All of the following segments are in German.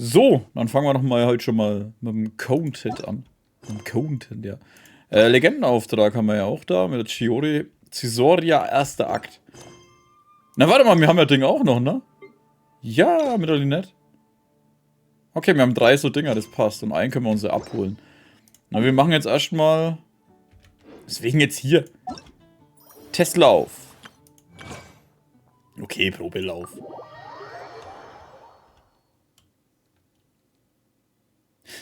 So, dann fangen wir doch mal heute schon mal mit dem Content an. Mit dem Content, ja. Legendenauftrag haben wir ja auch da, mit der Cisoria, erster Akt. Na, warte mal, wir haben ja Ding auch noch, ne? Ja, mit der Linette. Okay, wir haben 3 so Dinger, das passt. Und einen können wir uns ja abholen. Na, wir machen jetzt erstmal... Deswegen jetzt hier. Testlauf. Okay, Probelauf.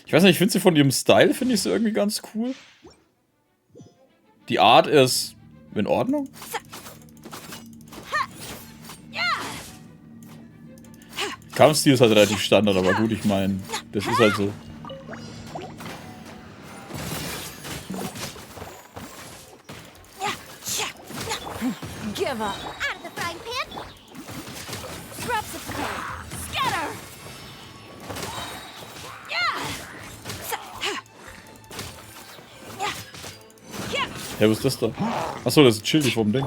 Ich weiß nicht, ich finde sie von ihrem Style, finde ich sie irgendwie ganz cool. Die Art ist in Ordnung. Kampfstil ist halt relativ Standard, aber gut, ich meine, das ist halt so. Ja, was ist das da? Achso, das ist chillig vom Ding.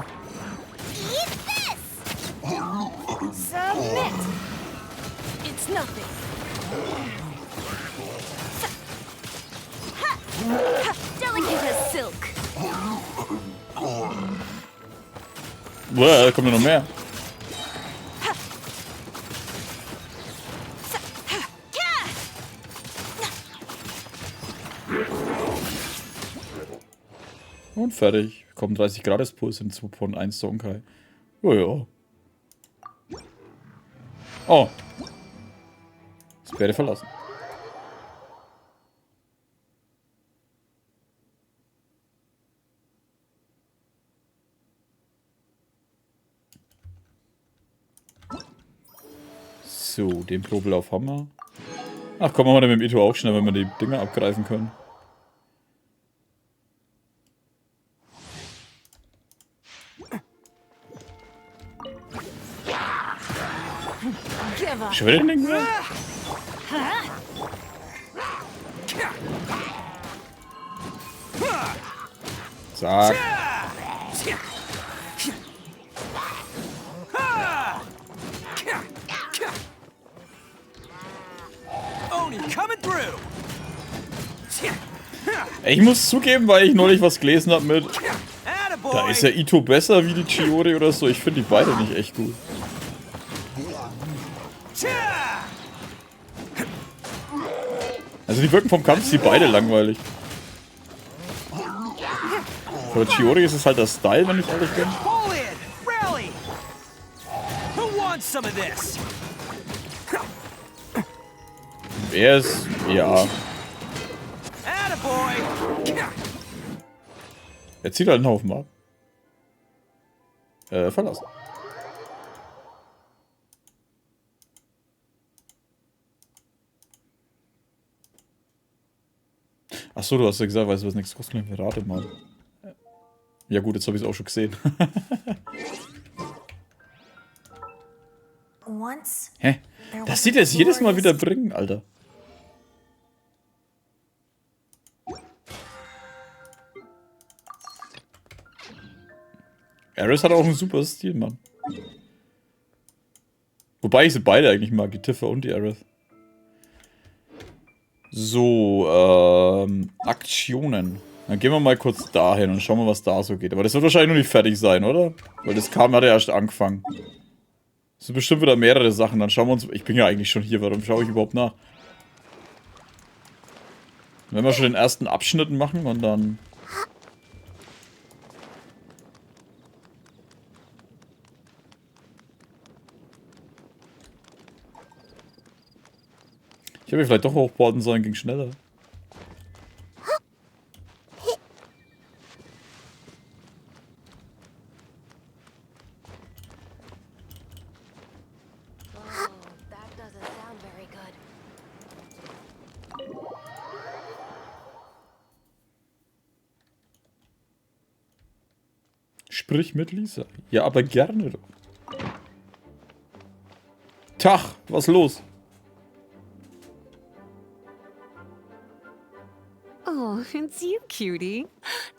Boah, da kommt ja noch mehr. Und fertig. Wir kommen 30 Grad Puls in 2.1 Sonkai. Oh ja. Oh. Das Pferde verlassen. So, den Probelauf haben wir. Ach komm, machen wir dann mit dem Ito auch schnell, wenn wir die Dinger abgreifen können. Schon wieder den Ding mehr? Zack. Ich muss zugeben, weil ich neulich was gelesen habe mit... Da ist ja Ito besser wie die Chiori oder so. Ich finde die beide nicht echt gut. Also die wirken vom Kampf, die beide langweilig. Für Chiori ist es halt der Style, wenn ich ehrlich bin. Er ist... ja. Er zieht halt einen Haufen ab. Verlassen. Achso, du hast ja gesagt, weißt du, was nichts kostet? Rate mal. Ja gut, jetzt habe ich es auch schon gesehen. Hä? Das sieht jetzt jedes Mal wieder bringen, Alter. Eris hat auch einen super Stil, Mann. Wobei ich sie beide eigentlich mag, die Tifa und die Eris. So, Aktionen. Dann gehen wir mal kurz dahin und schauen mal, was da so geht. Aber das wird wahrscheinlich noch nicht fertig sein, oder? Weil das hat ja erst angefangen. Das sind bestimmt wieder mehrere Sachen. Dann schauen wir uns... Ich bin ja eigentlich schon hier, warum schaue ich überhaupt nach? Wenn wir schon den ersten Abschnitt machen und dann... Ich hätte vielleicht doch hochboarden sollen, ging schneller. Sprich mit Lisa. Ja, aber gerne doch. Tag, was los? Oh, it's you, cutie.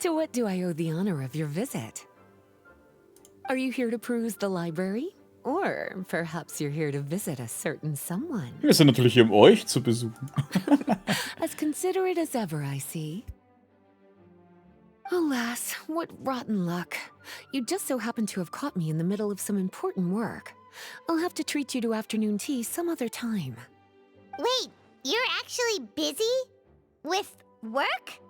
To what do I owe the honor of your visit? Are you here to peruse the library? Or perhaps you're here to visit a certain someone. Wir sind natürlich hier, um euch zu besuchen. As considerate as ever, I see. Alas, what rotten luck. You just so happen to have caught me in the middle of some important work. I'll have to treat you to afternoon tea some other time. Wait, you're actually busy? With work?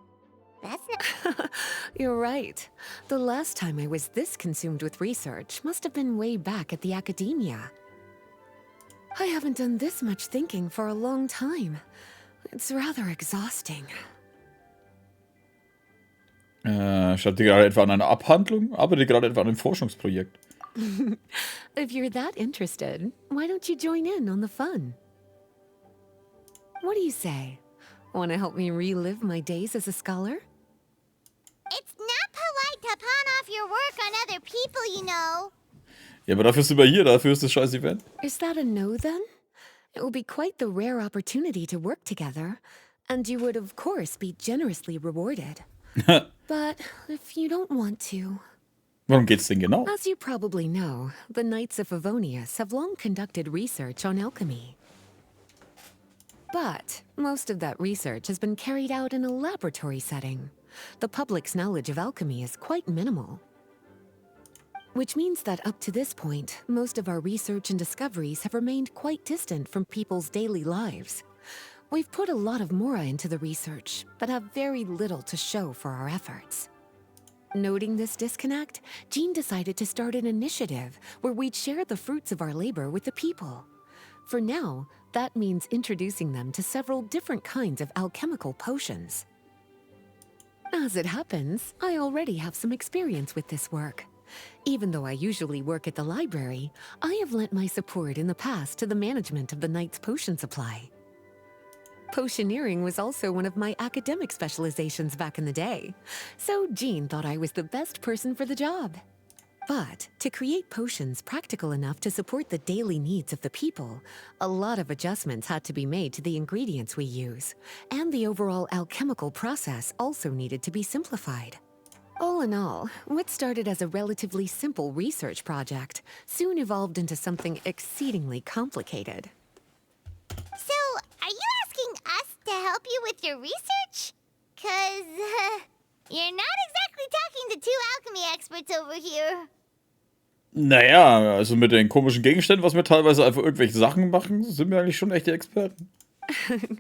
That's not... You're right. The last time I was this consumed with research must have been way back at the academia. I haven't done this much thinking for a long time. It's rather exhausting. Schreibt ihr gerade etwa an einer Abhandlung? Arbeitet ihr gerade etwa an einem Forschungsprojekt? If you're that interested, why don't you join in on the fun? What do you say? Want to help me relive my days as a scholar? It's not polite to pawn off your work on other people, you know. Ja, aber dafür sind wir hier, dafür ist das scheiß Event. Is that a no then? It will be quite the rare opportunity to work together, and you would of course be generously rewarded. But if you don't want to... Worum geht's denn genau? As you probably know, the Knights of Favonius have long conducted research on alchemy. But most of that research has been carried out in a laboratory setting. The public's knowledge of alchemy is quite minimal. Which means that up to this point, most of our research and discoveries have remained quite distant from people's daily lives. We've put a lot of mora into the research, but have very little to show for our efforts. Noting this disconnect, Jean decided to start an initiative where we'd share the fruits of our labor with the people. For now, that means introducing them to several different kinds of alchemical potions. As it happens, I already have some experience with this work. Even though I usually work at the library, I have lent my support in the past to the management of the Knight's potion supply. Potioneering was also one of my academic specializations back in the day, so Jean thought I was the best person for the job. But to create potions practical enough to support the daily needs of the people, a lot of adjustments had to be made to the ingredients we use, and the overall alchemical process also needed to be simplified. All in all, what started as a relatively simple research project soon evolved into something exceedingly complicated. So, are you asking us to help you with your research? 'Cause, you're not exactly talking to two alchemy experts over here. Naja, also mit den komischen Gegenständen, was wir teilweise einfach irgendwelche Sachen machen, sind wir eigentlich schon echte Experten.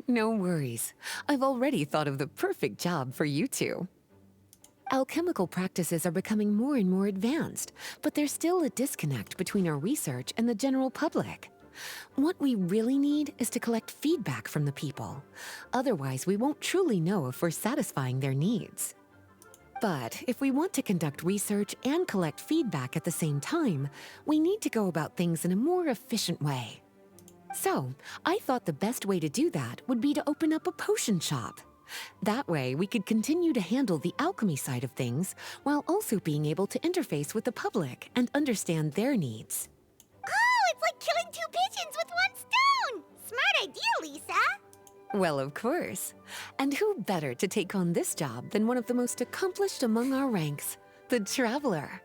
No worries. I've already thought of the perfect job for you two. Alchemical practices are becoming more and more advanced, but there's still a disconnect between our research and the general public. What we really need is to collect feedback from the people. Otherwise, we won't truly know if we're satisfying their needs. But if we want to conduct research and collect feedback at the same time, we need to go about things in a more efficient way. So, I thought the best way to do that would be to open up a potion shop. That way, we could continue to handle the alchemy side of things while also being able to interface with the public and understand their needs. Oh, it's like killing two pigeons with one stone! Smart idea, Lisa! Well, of course. And who better to take on this job than one of the most accomplished among our ranks, the Traveler?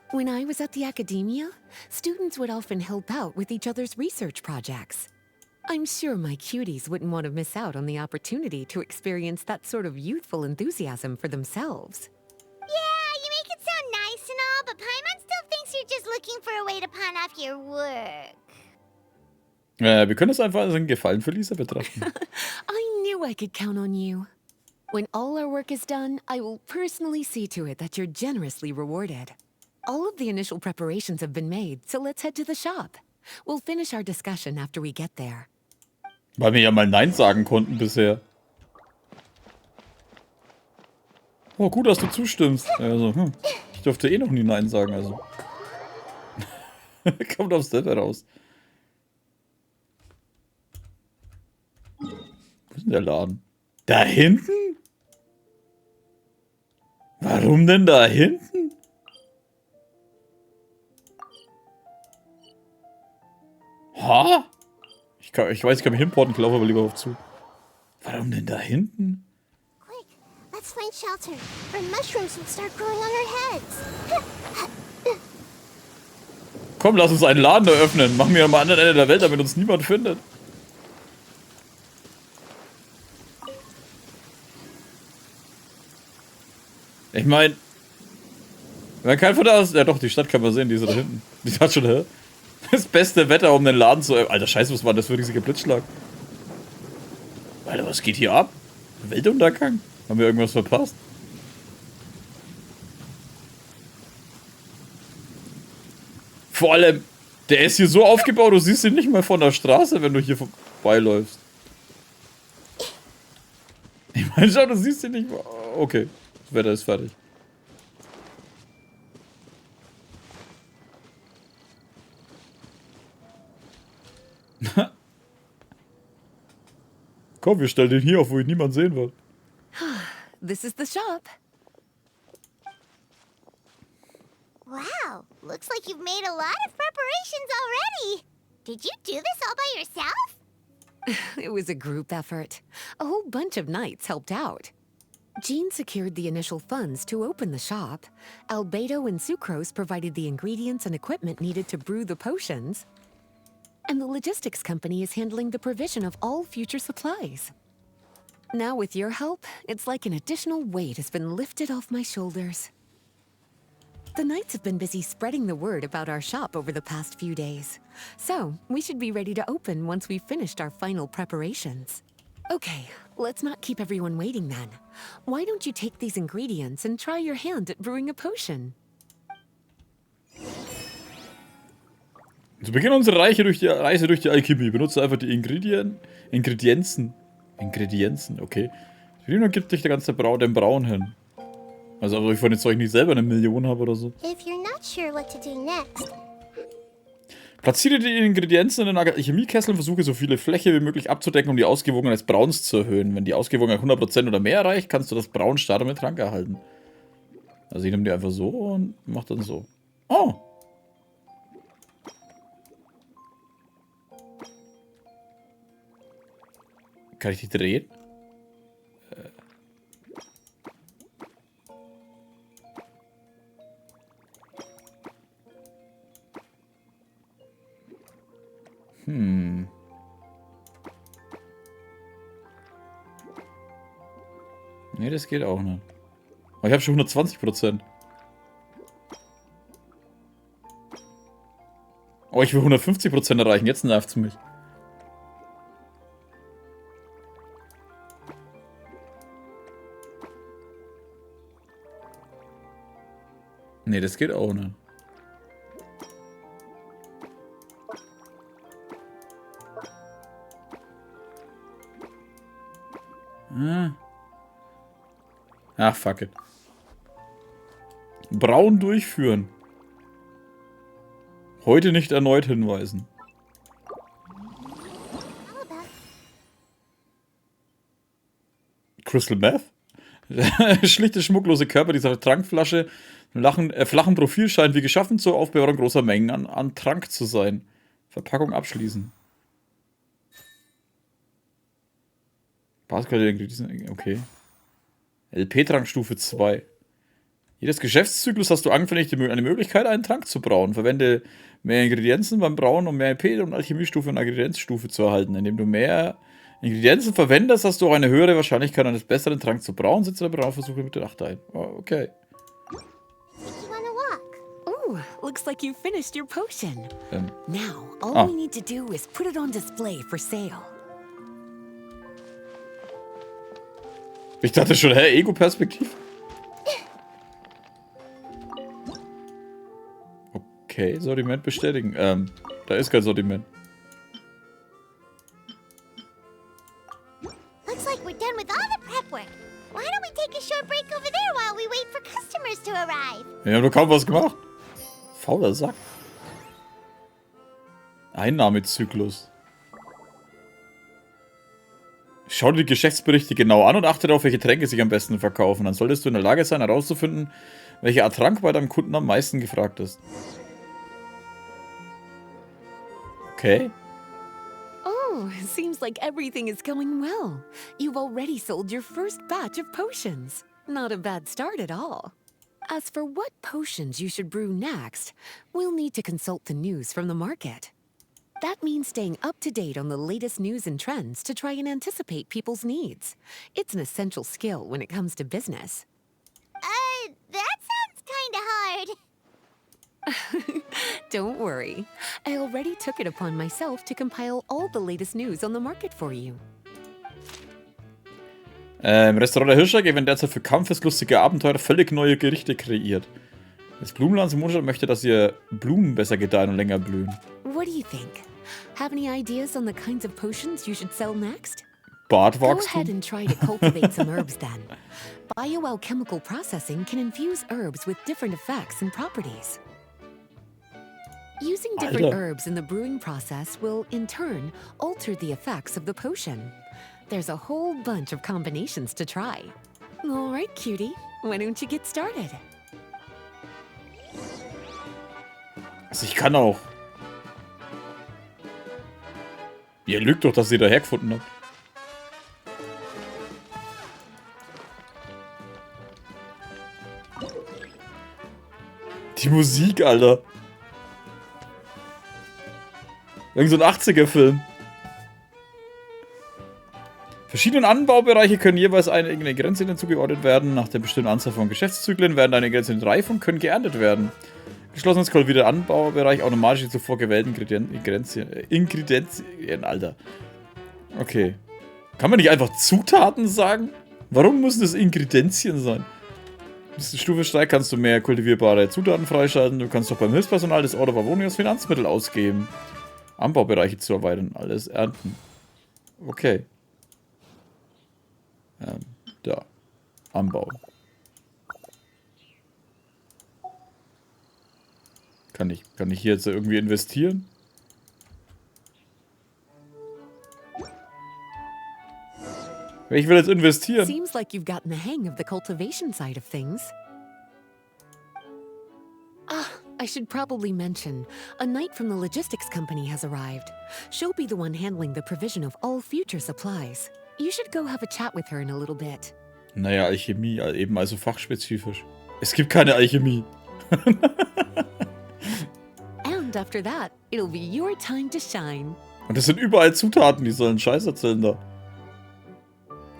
When I was at the academia, students would often help out with each other's research projects. I'm sure my cuties wouldn't want to miss out on the opportunity to experience that sort of youthful enthusiasm for themselves. Yeah, you make it sound nice and all, but Paimon still thinks you're just looking for a way to pawn off your work. Wir können es einfach als einen Gefallen für Lisa betrachten. I knew I could count on you. When all our work is done, I will personally see to it that you're generously rewarded. All of the initial preparations have been made, so let's head to the shop. We'll finish our discussion after we get there. Weil wir ja mal Nein sagen konnten bisher. Oh, gut, dass du zustimmst. Also, ich durfte eh noch nie Nein sagen, also. Kommt aufs Step heraus. Wo ist denn der Laden? Da hinten? Warum denn da hinten? Ha? Ich weiß, ich kann mich hinporten, ich laufe aber lieber auf zu. Warum denn da hinten? Quick, let's find shelter, or mushrooms will start growing on our heads. Komm, lass uns einen Laden eröffnen. Machen wir am anderen Ende der Welt, damit uns niemand findet. Ich meine, wenn kein von da ist. Ja doch, die Stadt kann man sehen, die ist da hinten. Die hat schon, hä? Das beste Wetter, um den Laden zu. Alter, scheiße, was war das für ein riesiger Blitzschlag? Alter, was geht hier ab? Weltuntergang? Haben wir irgendwas verpasst? Vor allem, der ist hier so aufgebaut, du siehst ihn nicht mal von der Straße, wenn du hier vorbeiläufst. Ich meine schon, du siehst ihn nicht mal. Okay, das Wetter ist fertig. Komm, wir stellen den hier auf, wo ihn niemand sehen wird. This is the shop. Wow, looks like you've made a lot of preparations already. Did you do this all by yourself? It was a group effort. A whole bunch of knights helped out. Jean secured the initial funds to open the shop. Albedo and Sucrose provided the ingredients and equipment needed to brew the potions. And the logistics company is handling the provision of all future supplies. Now with your help, it's like an additional weight has been lifted off my shoulders. The knights have been busy spreading the word about our shop over the past few days. So, we should be ready to open once we've finished our final preparations. Okay, let's not keep everyone waiting then. Why don't you take these ingredients and try your hand at brewing a potion? Zu Beginn unserer Reise durch die Alchemie benutze einfach die Ingredienzen, okay. Wie gibt dich der ganze den Braun hin? Also, ob ich von dem Zeug nicht selber 1 Million habe oder so. If you're not sure what to do next. Platziere die Ingredienzen in den Alchemiekessel und versuche so viele Fläche wie möglich abzudecken, um die Ausgewogenheit des Brauns zu erhöhen. Wenn die Ausgewogenheit 100% oder mehr erreicht, kannst du das Braun starten mit Trank erhalten. Also ich nehme die einfach so und mach dann so. Oh! Kann ich die drehen? Nee, das geht auch nicht. Aber ich habe schon 120%. Oh, ich will 150% erreichen. Jetzt nervt's mich. Nee, das geht auch nicht. Ach, fuck it. Braun durchführen. Heute nicht erneut hinweisen. Crystal Meth? Schlichte, schmucklose Körper dieser Trankflasche, flachen Profil scheint wie geschaffen zur Aufbewahrung großer Mengen an Trank zu sein. Verpackung abschließen. Okay. LP-Trankstufe 2. Jedes Geschäftszyklus hast du anfänglich eine Möglichkeit, einen Trank zu brauen. Verwende mehr Ingredienzen beim Brauen, um mehr LP und Alchemiestufe und Ingredienzstufe zu erhalten. Indem du mehr Ingredienzen verwendest, hast du auch eine höhere Wahrscheinlichkeit, einen besseren Trank zu brauen. Setze der Brauversuche mit der 8 ein. Oh, okay. Oh, looks like you finished your potion. Now, all we need to do is put it on display for sale. Ich dachte schon, hä, Ego-Perspektiv? Okay, Sortiment bestätigen. Da ist kein Sortiment. Looks like we're done with all the prep work. Why don't we take a short break over there while we wait for customers to arrive? Wir haben doch kaum was gemacht. Fauler Sack. Einnahmezyklus. Schau dir die Geschäftsberichte genau an und achte darauf, welche Tränke sich am besten verkaufen. Dann solltest du in der Lage sein, herauszufinden, welche Art Trank bei deinem Kunden am meisten gefragt ist. Okay. Oh, seems like everything is going well. You've already sold your first batch of potions. Not a bad start at all. As for what potions you should brew next, we'll need to consult the news from the market. That means staying up to date on the latest news and trends to try and anticipate people's needs. It's an essential skill when it comes to business. That sounds kinda hard. Don't worry. I already took it upon myself to compile all the latest news on the market for you. Im Restaurant der Hirschjäger werden derzeit für kampfeslustige Abenteurer völlig neue Gerichte kreiert. Das Blumenland im Mondstadt möchte, dass ihr Blumen besser gedeihen und länger blühen. What do you think? Have any ideas on the kinds of potions you should sell next? Go ahead Bartwachstum? and try to cultivate some herbs then. Bioalchemical processing can infuse herbs with different effects and properties. Using different Alter. herbs in the brewing process will, in turn, alter the effects of the potion. There's a whole bunch of combinations to try. All right, cutie. Why don't you get started? Also ich kann auch. Ihr lügt doch, dass ihr da hergefunden habt. Die Musik, Alter. Irgend so ein 80er-Film. Verschiedene Anbaubereiche können jeweils eine eigene Grenze hinzugeordnet werden. Nach der bestimmten Anzahl von Geschäftszyklen werden eine Grenze reif und können geerntet werden. Geschlossen ist wieder der Anbaubereich automatisch die zuvor gewählten Ingredienzien, Alter. Okay. Kann man nicht einfach Zutaten sagen? Warum müssen das Ingredienzien sein? Bis zur Stufe steigt, kannst du mehr kultivierbare Zutaten freischalten. Du kannst doch beim Hilfspersonal des Ort der Wohnung das Finanzmittel ausgeben. Anbaubereiche zu erweitern, alles ernten. Okay. Da. Anbau. Kann ich hier jetzt irgendwie investieren? Ich will jetzt investieren. Seems like you've gotten the hang of the cultivation side of things. Ah, I should probably mention, a knight from the logistics company has arrived. She'll be the one handling the provision of all future supplies. You should go have a chat with her in a little bit. Naja, Alchemie, eben also fachspezifisch. Es gibt keine Alchemie. And after that, it'll be your time to shine. Und das sind überall Zutaten, die sollen Scheiß erzählen da.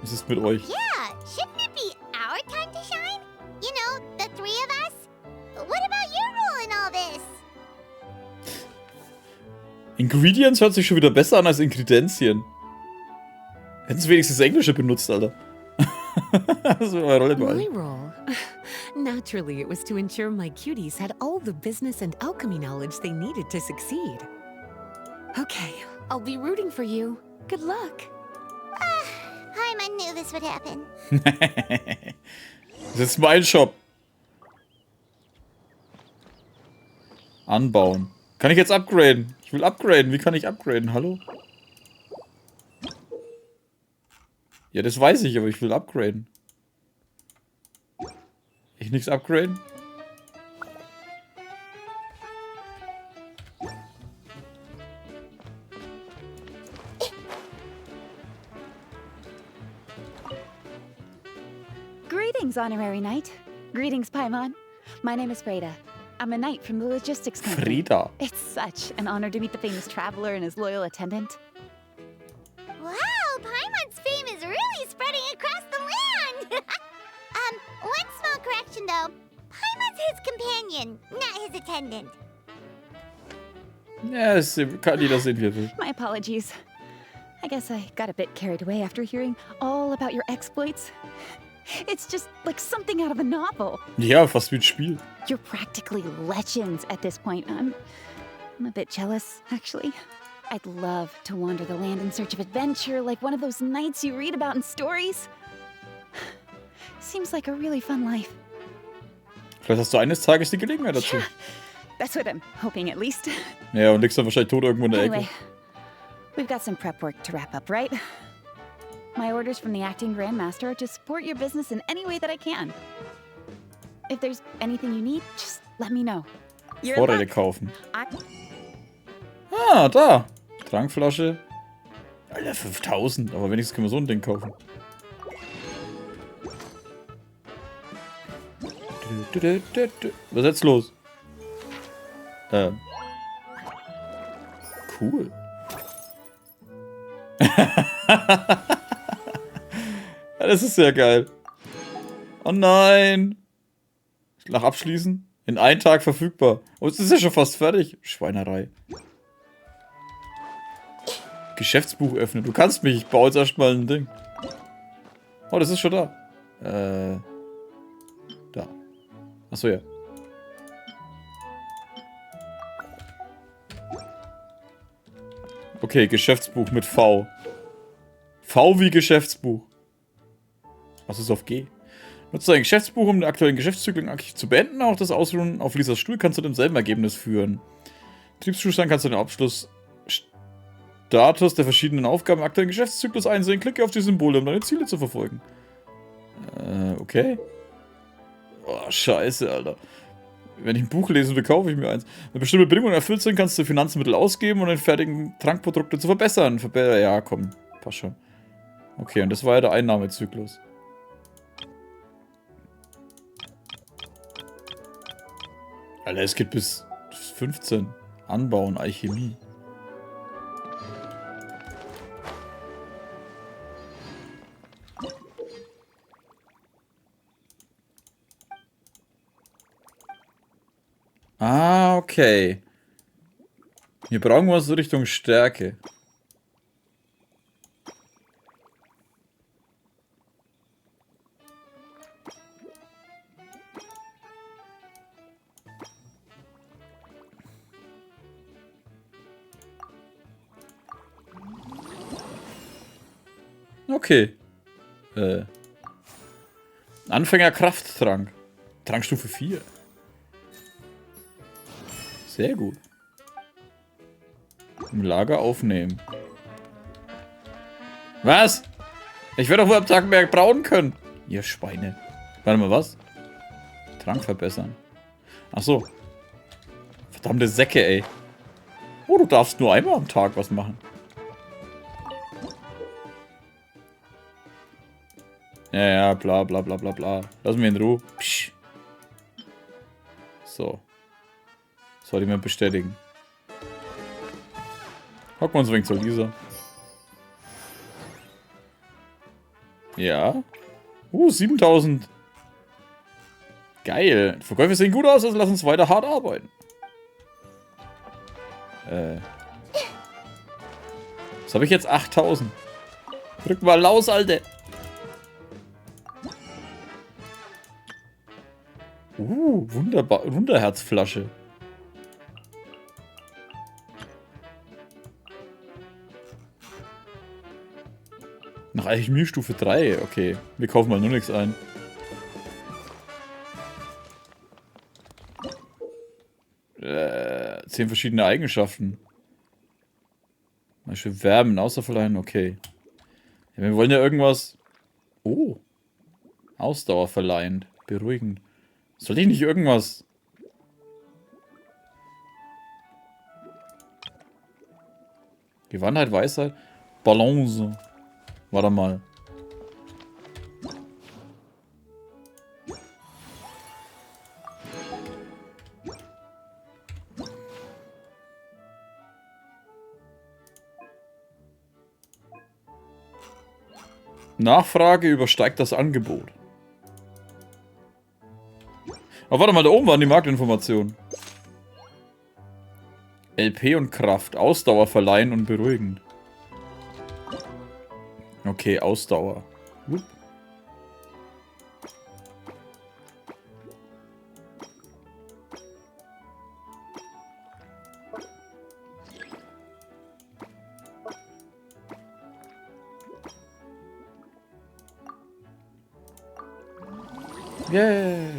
Was ist mit euch? Yeah, shouldn't it be our time to shine? You know, the three of us? What about your role in all this? Ingredients hört sich schon wieder besser an als Ingredienzien. Hätten sie wenigstens das Englische benutzt, Alter. Das war meine Rolle bei My allen. role? Naturally, it was to ensure my cuties had all the business and alchemy knowledge they needed to succeed. Okay, I'll be rooting for you. Good luck. I knew this would happen. Das ist mein Shop. Anbauen. Kann ich jetzt upgraden? Ich will upgraden. Wie kann ich upgraden? Hallo? Ja, das weiß ich, aber ich will upgraden. Ich nichts upgraden? Greetings, Honorary Knight. Greetings, Paimon. My name is Freda. I'm a knight from the logistics company. Frida. It's such an honor to meet the famous traveler and his loyal attendant. Wow, Paimon's fame is really spreading across the land! One small correction though. Paimon's his companion, not his attendant. Ja, kann jeder sehen, wie er will. My apologies. I guess I got a bit carried away after hearing all about your exploits. It's just like something out of a novel. Ja, fast wie ein Spiel. You're practically legends at this point. I'm a bit jealous, actually. I'd love to wander the land in search of adventure like one of those knights you read about in stories. Seems like a really fun life. Vielleicht hast du eines Tages die Gelegenheit dazu. That's what I'm hoping, at least. Ja, und liegst dann wahrscheinlich tot irgendwo in der Anyway, Ecke. we've got some prep work to wrap up, right? My orders from the acting grandmaster are to support your business in any way that I can. If there's anything you need, just let me know. You're in Vorräte luck. kaufen. I- Ah, da. Trankflasche. Alter, 5000. Aber wenigstens können wir so ein Ding kaufen. Was ist jetzt los? Cool. Das ist sehr geil. Oh nein. Nach Abschließen. In 1 Tag verfügbar. Oh, es ist ja schon fast fertig. Schweinerei. Geschäftsbuch öffnen. Du kannst mich. Ich baue jetzt erstmal ein Ding. Oh, das ist schon da. Da. Achso, ja. Okay, Geschäftsbuch mit V. V wie Geschäftsbuch. Was ist auf G? Nutze dein Geschäftsbuch, um den aktuellen Geschäftszyklus aktiv zu beenden. Auch das Ausruhen auf Lisas Stuhl kann zu demselben Ergebnis führen. Betriebszustand kannst du den Abschlussstatus der verschiedenen Aufgaben im aktuellen Geschäftszyklus einsehen. Klicke auf die Symbole, um deine Ziele zu verfolgen. Okay. Oh, scheiße, Alter. Wenn ich ein Buch lesen will, kaufe ich mir eins. Wenn bestimmte Bedingungen erfüllt sind, kannst du Finanzmittel ausgeben, um den fertigen Trankprodukte zu verbessern. Ja, komm. Passt schon. Okay, und das war ja der Einnahmezyklus. Alter, es geht bis 15. Anbauen, Alchemie. Ah, okay. Hier brauchen wir so Richtung Stärke. Okay. Anfänger-Krafttrank. Trankstufe 4. Sehr gut. Im Lager aufnehmen. Was? Ich werde doch wohl am Tag mehr brauen können. Ihr Schweine. Warte mal, was? Trank verbessern. Ach so. Verdammte Säcke, ey. Oh, du darfst nur einmal am Tag was machen. Ja, ja, bla bla bla bla bla. Lass mich in Ruhe. Psch. So. Soll ich mir bestätigen. Hocken wir uns ein wenig zur Lisa. Ja. 7000. Geil. Die Verkäufe sehen gut aus, also lass uns weiter hart arbeiten. Was habe ich jetzt? 8000. Drück mal los, Alter. Wunderbar. Wunderherzflasche. Nach Alchemie Stufe 3. Okay. Wir kaufen mal nur nichts ein. Äh, 10 verschiedene Eigenschaften. Zum Beispiel Wärmen, Ausdauerverleihen. Okay. Ja, wir wollen ja irgendwas... Oh. Ausdauer verleihend. Beruhigend. Soll ich nicht irgendwas... Gewandtheit, Weisheit? Balance. Warte mal. Nachfrage übersteigt das Angebot. Aber warte mal, da oben waren die Marktinformationen. LP und Kraft. Ausdauer verleihen und beruhigen. Okay, Ausdauer. Yay.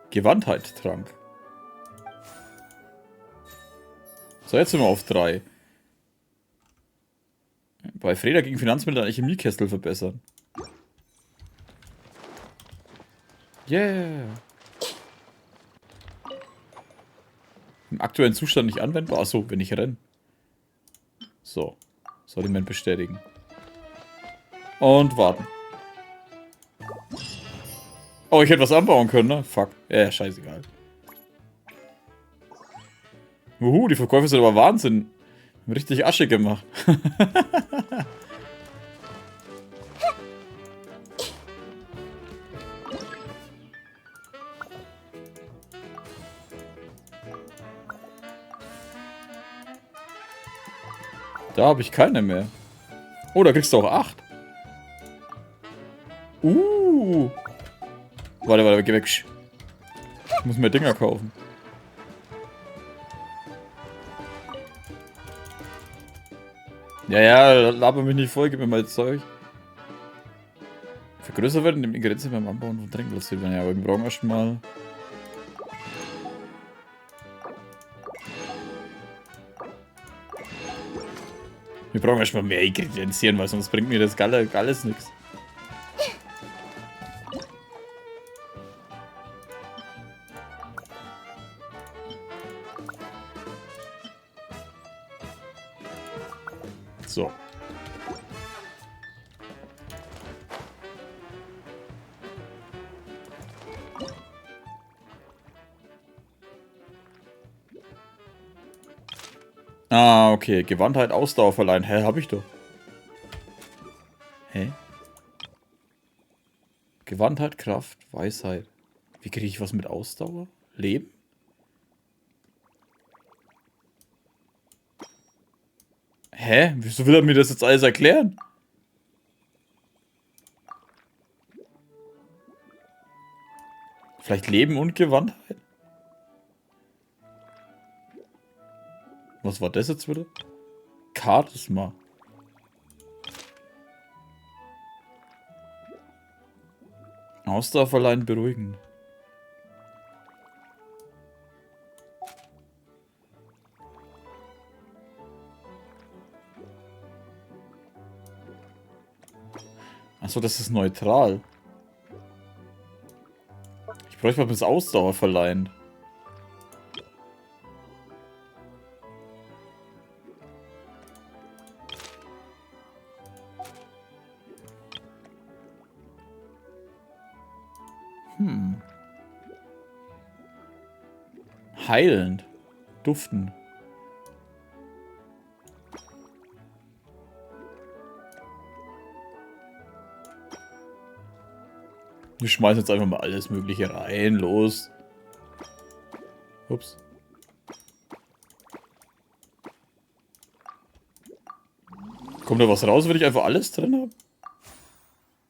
Gewandtheit-Trank. So, jetzt sind wir auf 3. Bei Freda gegen Finanzmittel einen Chemiekessel verbessern. Yeah. Im aktuellen Zustand nicht anwendbar. Achso, wenn ich renne. So. Sortiment bestätigen. Und warten. Oh, ich hätte was anbauen können, ne? Fuck. Ja, scheißegal. Die Verkäufer sind aber Wahnsinn. Haben richtig Asche gemacht. Da habe ich keine mehr. Oh, da kriegst du auch 8. Warte, geh weg. Ich muss mir Dinger kaufen. Ja, laber mich nicht voll, gib mir mal Zeug. Vergrößert werden die Ingredienzien beim Anbauen von Trinkplatziert werden. Ja, aber wir brauchen erstmal. Wir brauchen erstmal mehr Ingredienzien, weil sonst bringt mir das alles nichts. So. Ah, okay. Gewandtheit, Ausdauer verleihen. Hä, hab ich doch. Hä? Gewandtheit, Kraft, Weisheit. Wie kriege ich was mit Ausdauer? Leben? Hä? Wieso will er mir das jetzt alles erklären? Vielleicht Leben und Gewandtheit? Was war das jetzt wieder? Charisma. Ausdauer verleihen, beruhigen. Achso, das ist neutral. Ich bräuchte mal bis Ausdauer verleihen. Heilend. Duften. Wir schmeißen jetzt einfach mal alles Mögliche rein. Los. Ups. Kommt da was raus, wenn ich einfach alles drin habe?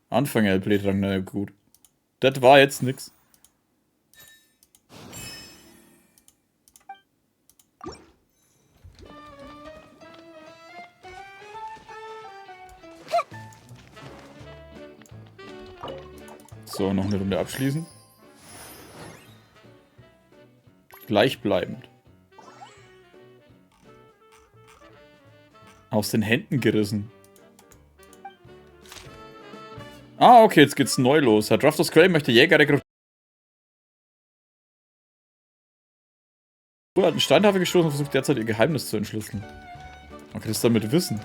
Anfänger-LP-Drang, na gut. Das war jetzt nix. So, noch eine Runde abschließen. Gleichbleibend. Aus den Händen gerissen. Ah, okay, jetzt geht's neu los. Herr Draftos Quell möchte Jäger rekrutieren. Hat einen Steintafel gestoßen und versucht derzeit ihr Geheimnis zu entschlüsseln. Okay, das damit wissen.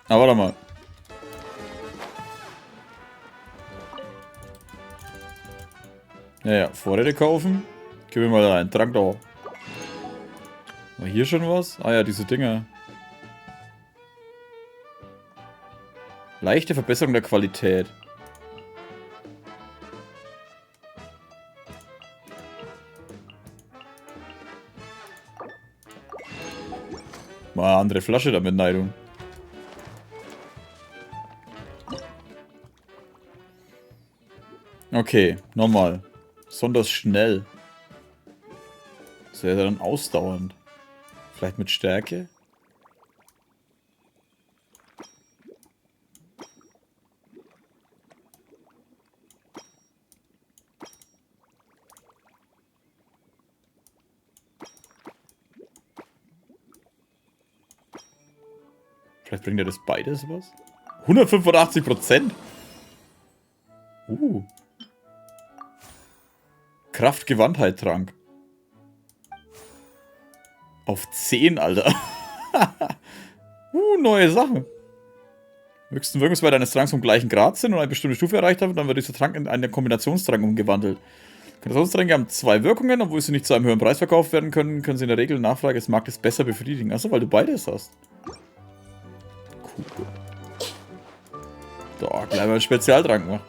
Ah, warte mal. Naja, Vorräte kaufen. Gib mir mal einen Trank da. War hier schon was? Ah ja, diese Dinger. Leichte Verbesserung der Qualität. Mal eine andere Flasche damit, Neidung. Okay, nochmal. Besonders schnell. Das wäre dann ausdauernd. Vielleicht mit Stärke? Vielleicht bringt ja das beides was? 185%? Kraft-Gewandheit-Trank. Auf 10, Alter. Neue Sachen. Höchsten Wirkungswert eines Tranks vom gleichen Grad sind und eine bestimmte Stufe erreicht haben, dann wird dieser Trank in einen Kombinationstrank umgewandelt. Kombinationstränke haben 2 Wirkungen, obwohl sie nicht zu einem höheren Preis verkauft werden können, können sie in der Regel Nachfrage des Marktes besser befriedigen. Achso, weil du beides hast. Cool. So, gleich mal einen Spezialtrank machen.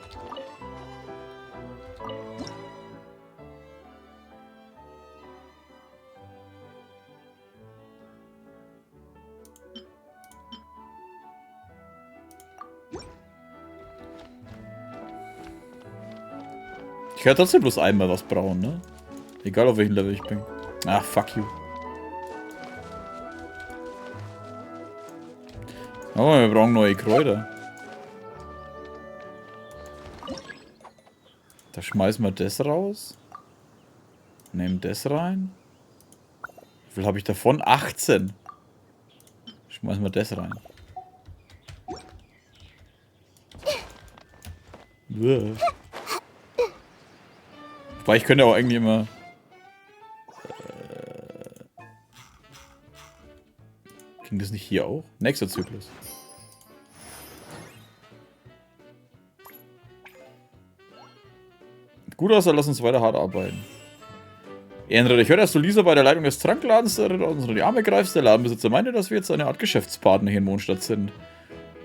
Ich kann trotzdem bloß einmal was brauen, ne? Egal auf welchem Level ich bin. Ach, fuck you. Oh, wir brauchen neue Kräuter. Da schmeißen wir das raus. Nehmen das rein. Wie viel habe ich davon? 18. Schmeißen wir das rein. Wobei, ich könnte auch irgendwie immer... Ging das nicht hier auch? Nächster Zyklus. Gut aus, dann lass uns weiter hart arbeiten. Ehrenritter, ich höre, dass du Lisa bei der Leitung des Trankladens unter die Arme greifst. Der Ladenbesitzer meinte, dass wir jetzt eine Art Geschäftspartner hier in Mondstadt sind.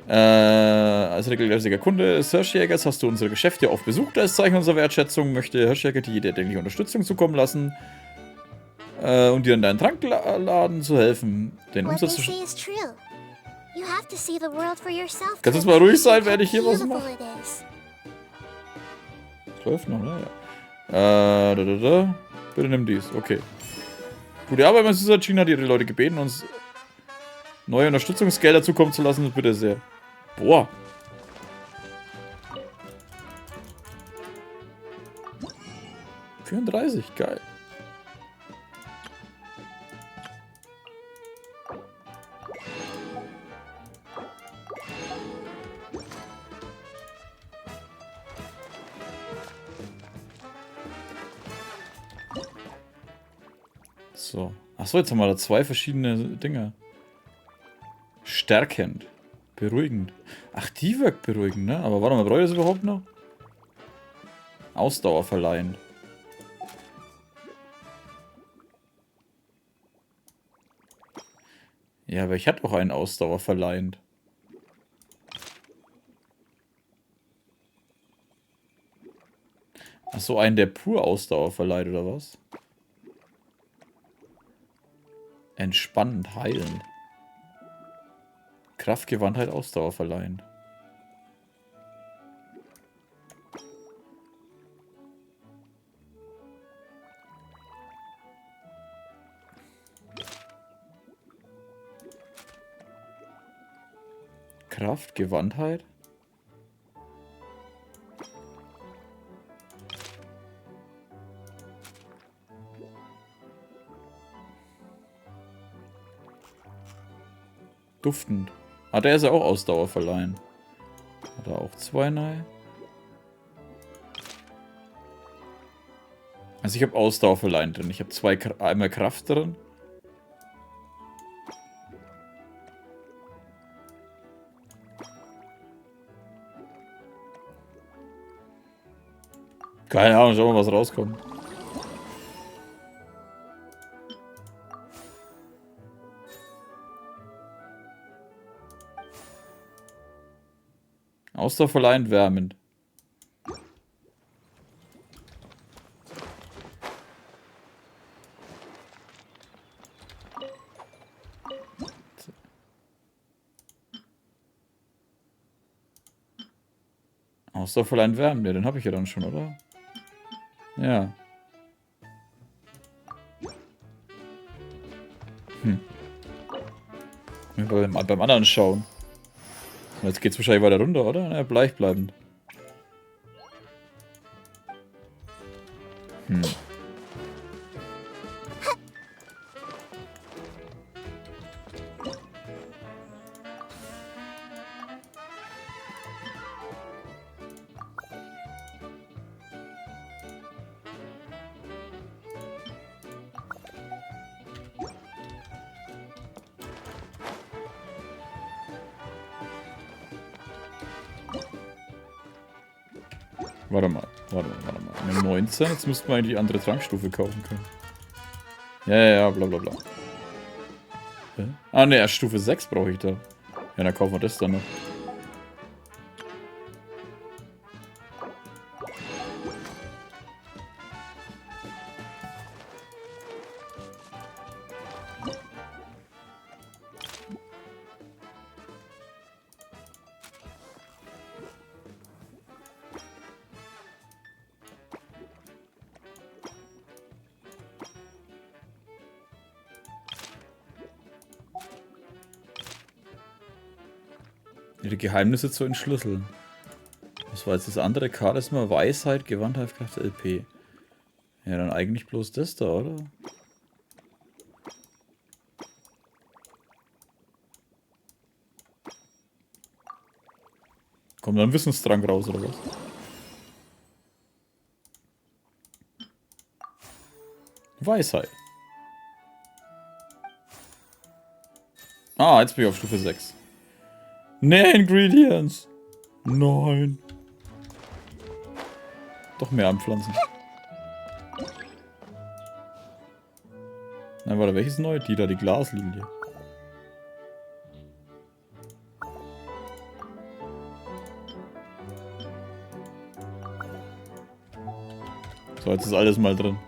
Als regelmäßiger Kunde des Hirschjägers hast du unsere Geschäfte oft besucht. Als Zeichen unserer Wertschätzung möchte der Hirschjäger dir jede erdenkliche Unterstützung zukommen lassen, und dir in deinen Trankladen zu helfen. Den Umsatz zu... Kannst du jetzt mal ruhig sein, während ich hier was mache? Das läuft noch, ne? Ja. Bitte nimm dies. Okay. Gute Arbeit, mein Süßer. Gina hat ihre Leute gebeten, uns neue Unterstützungsgelder zukommen zu lassen. Bitte sehr. Boah. $34, geil. So. Achso, jetzt haben wir da 2 verschiedene Dinge. Stärkend. Beruhigend. Ach, die wirkt beruhigend, ne? Aber warte mal, brauche ich das überhaupt noch? Ausdauer verleihen. Ja, aber ich hatte auch einen Ausdauer verleihend. Achso, einen, der pur Ausdauer verleiht, oder was? Entspannend, heilen. Kraft, Gewandheit, Ausdauer verleihen. Kraft, Gewandheit. Duftend. Ah, der ist ja auch Ausdauer verleihen. Hat er auch 2 nein? Also ich habe Ausdauer verleihen drin. Ich habe einmal Kraft drin. Keine Ahnung, schauen wir mal, was rauskommt. Ausdauer verleihen, wärmend. Ausdauer verleihen, wärmend. Ja, den habe ich ja dann schon, oder? Ja. Beim anderen schauen. Und jetzt geht's wahrscheinlich weiter runter, oder? Ja, gleichbleibend. Warte mal. Eine 19, jetzt müssten wir eigentlich die andere Trankstufe kaufen können. Ja, bla bla bla. Hä? Ah ne, erst Stufe 6 brauche ich da. Ja, dann kaufen wir das dann noch. Die Geheimnisse zu entschlüsseln. Was war jetzt das andere? Charisma, Weisheit, Gewandtheit, Kraft, LP. Ja, dann eigentlich bloß das da, oder? Kommt dann Wissenstrank raus, oder was? Weisheit. Ah, jetzt bin ich auf Stufe 6. Ne, Ingredients. Nein. Doch mehr anpflanzen. Nein, warte, welches neu? Die da, die Glaslilie. So, jetzt ist alles mal drin.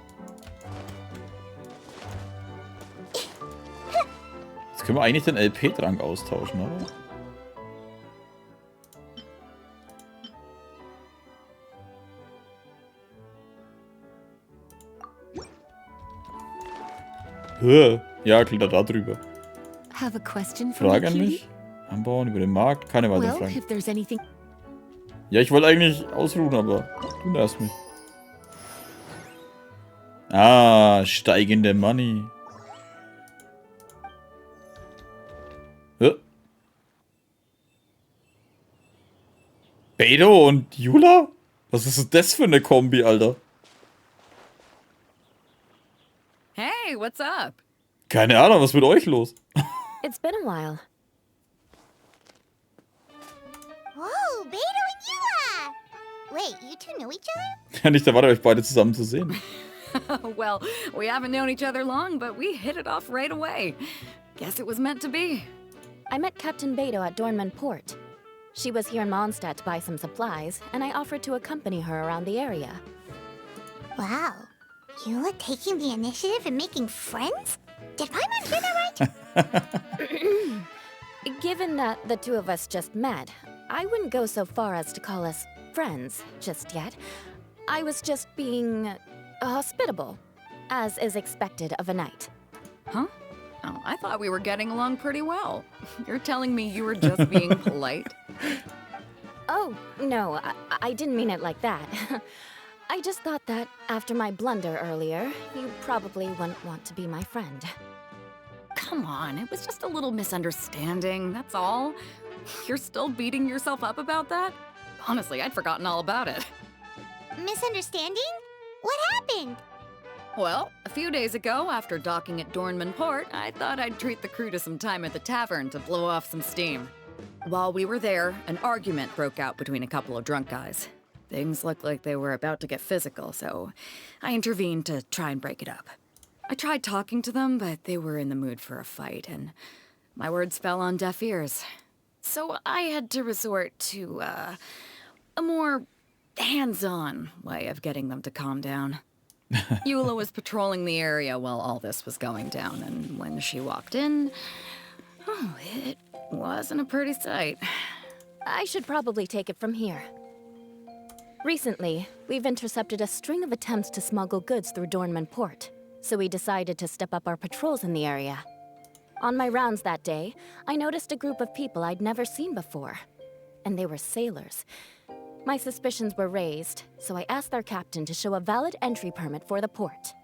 Jetzt können wir eigentlich den LP-Trank austauschen, oder? Ja, klettert da drüber. Have a question for Frage me, an cutie? mich? Anbauen über den Markt? Keine weiteren Well, Fragen. if there's anything... Ja, ich wollte eigentlich ausruhen, aber du darfst mich. Ah, steigende Money. Beto und Jula? Was ist das für eine Kombi, Alter? Hey, what's up? Keine Ahnung, was ist mit euch los? It's been a while. Whoa, Beto and Yula! Wait, you two know each other? Ja, nicht erwartet, euch beide zusammen zu sehen. Well, we haven't known each other long, but we hit it off right away. Guess it was meant to be. I met Captain Beto at Dornman Port. She was here in Mondstadt to buy some supplies, and I offered to accompany her around the area. Wow. Yula taking the initiative and making friends? Did Paimon hear that right? Given that the two of us just met, I wouldn't go so far as to call us friends just yet. I was just being hospitable, as is expected of a knight. Huh? Oh, I thought we were getting along pretty well. You're telling me you were just being polite? Oh, no, I didn't mean it like that. I just thought that after my blunder earlier, you probably wouldn't want to be my friend. Come on, it was just a little misunderstanding, that's all. You're still beating yourself up about that? Honestly, I'd forgotten all about it. Misunderstanding? What happened? Well, a few days ago, after docking at Dornman Port, I thought I'd treat the crew to some time at the tavern to blow off some steam. While we were there, an argument broke out between a couple of drunk guys. Things looked like they were about to get physical, so I intervened to try and break it up. I tried talking to them, but they were in the mood for a fight, and my words fell on deaf ears. So I had to resort to, a more hands-on way of getting them to calm down. Eula was patrolling the area while all this was going down, and when she walked in, oh, it wasn't a pretty sight. I should probably take it from here. Recently, we've intercepted a string of attempts to smuggle goods through Dornman Port, so we decided to step up our patrols in the area. On my rounds that day, I noticed a group of people I'd never seen before, and they were sailors. My suspicions were raised, so I asked their captain to show a valid entry permit for the port.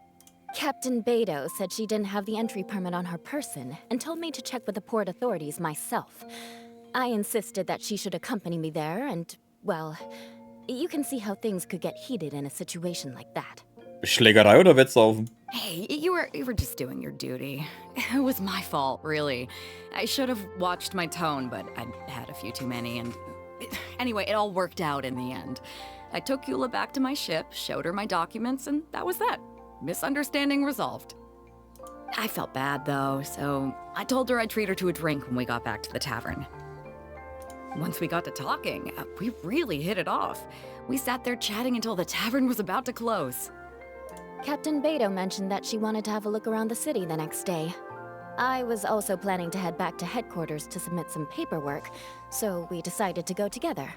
Captain Beto said she didn't have the entry permit on her person and told me to check with the port authorities myself. I insisted that she should accompany me there and, well, you can see how things could get heated in a situation like that. Schlägerei oder Wettsaufen? Hey, you were just doing your duty. It was my fault, really. I should have watched my tone, but I'd had a few too many, and anyway, it all worked out in the end. I took Eula back to my ship, showed her my documents, and that was that. Misunderstanding resolved. I felt bad, though, so I told her I'd treat her to a drink when we got back to the tavern. Once we got to talking, we really hit it off. We sat there chatting until the tavern was about to close. Captain Beto mentioned that she wanted to have a look around the city the next day. I was also planning to head back to headquarters to submit some paperwork, so we decided to go together.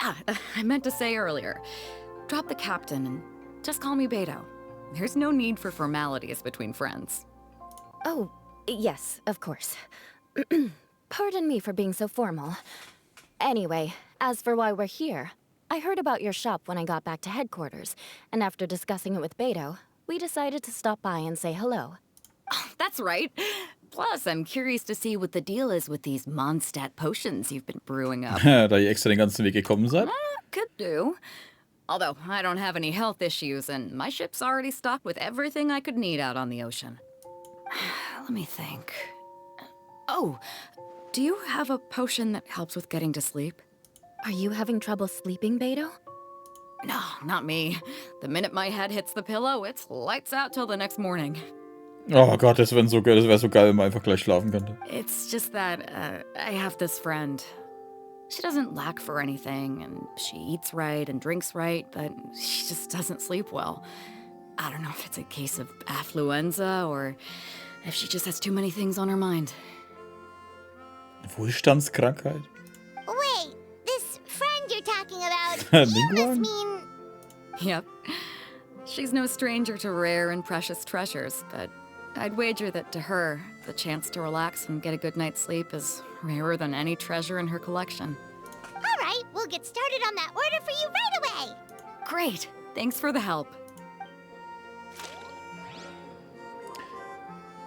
I meant to say earlier, drop the captain and just call me Beto. There's no need for formalities between friends. Oh, yes, of course. Pardon me for being so formal. Anyway, as for why we're here, I heard about your shop when I got back to headquarters, and after discussing it with Beto, we decided to stop by and say hello. Oh, that's right. Plus, I'm curious to see what the deal is with these Mondstadt potions you've been brewing up. Da ihr extra den ganzen Weg gekommen seid. Could do. Although, I don't have any health issues, and my ship's already stocked with everything I could need out on the ocean. Let me think. Oh, do you have a potion that helps with getting to sleep? Are you having trouble sleeping, Beto? No, not me. The minute my head hits the pillow, it's lights out till the next morning. Oh Gott, das wäre so geil, wenn man einfach gleich schlafen könnte. It's just that, I have this friend. She doesn't lack for anything, and she eats right and drinks right, but she just doesn't sleep well. I don't know if it's a case of affluenza, or if she just has too many things on her mind. Wohlstandskrankheit? Wait, this friend you're talking about, you must mean... Yep. She's no stranger to rare and precious treasures, but I'd wager that to her, the chance to relax and get a good night's sleep is rarer than any treasure in her collection. All right, we'll get started on that order for you right away. Great. Thanks for the help.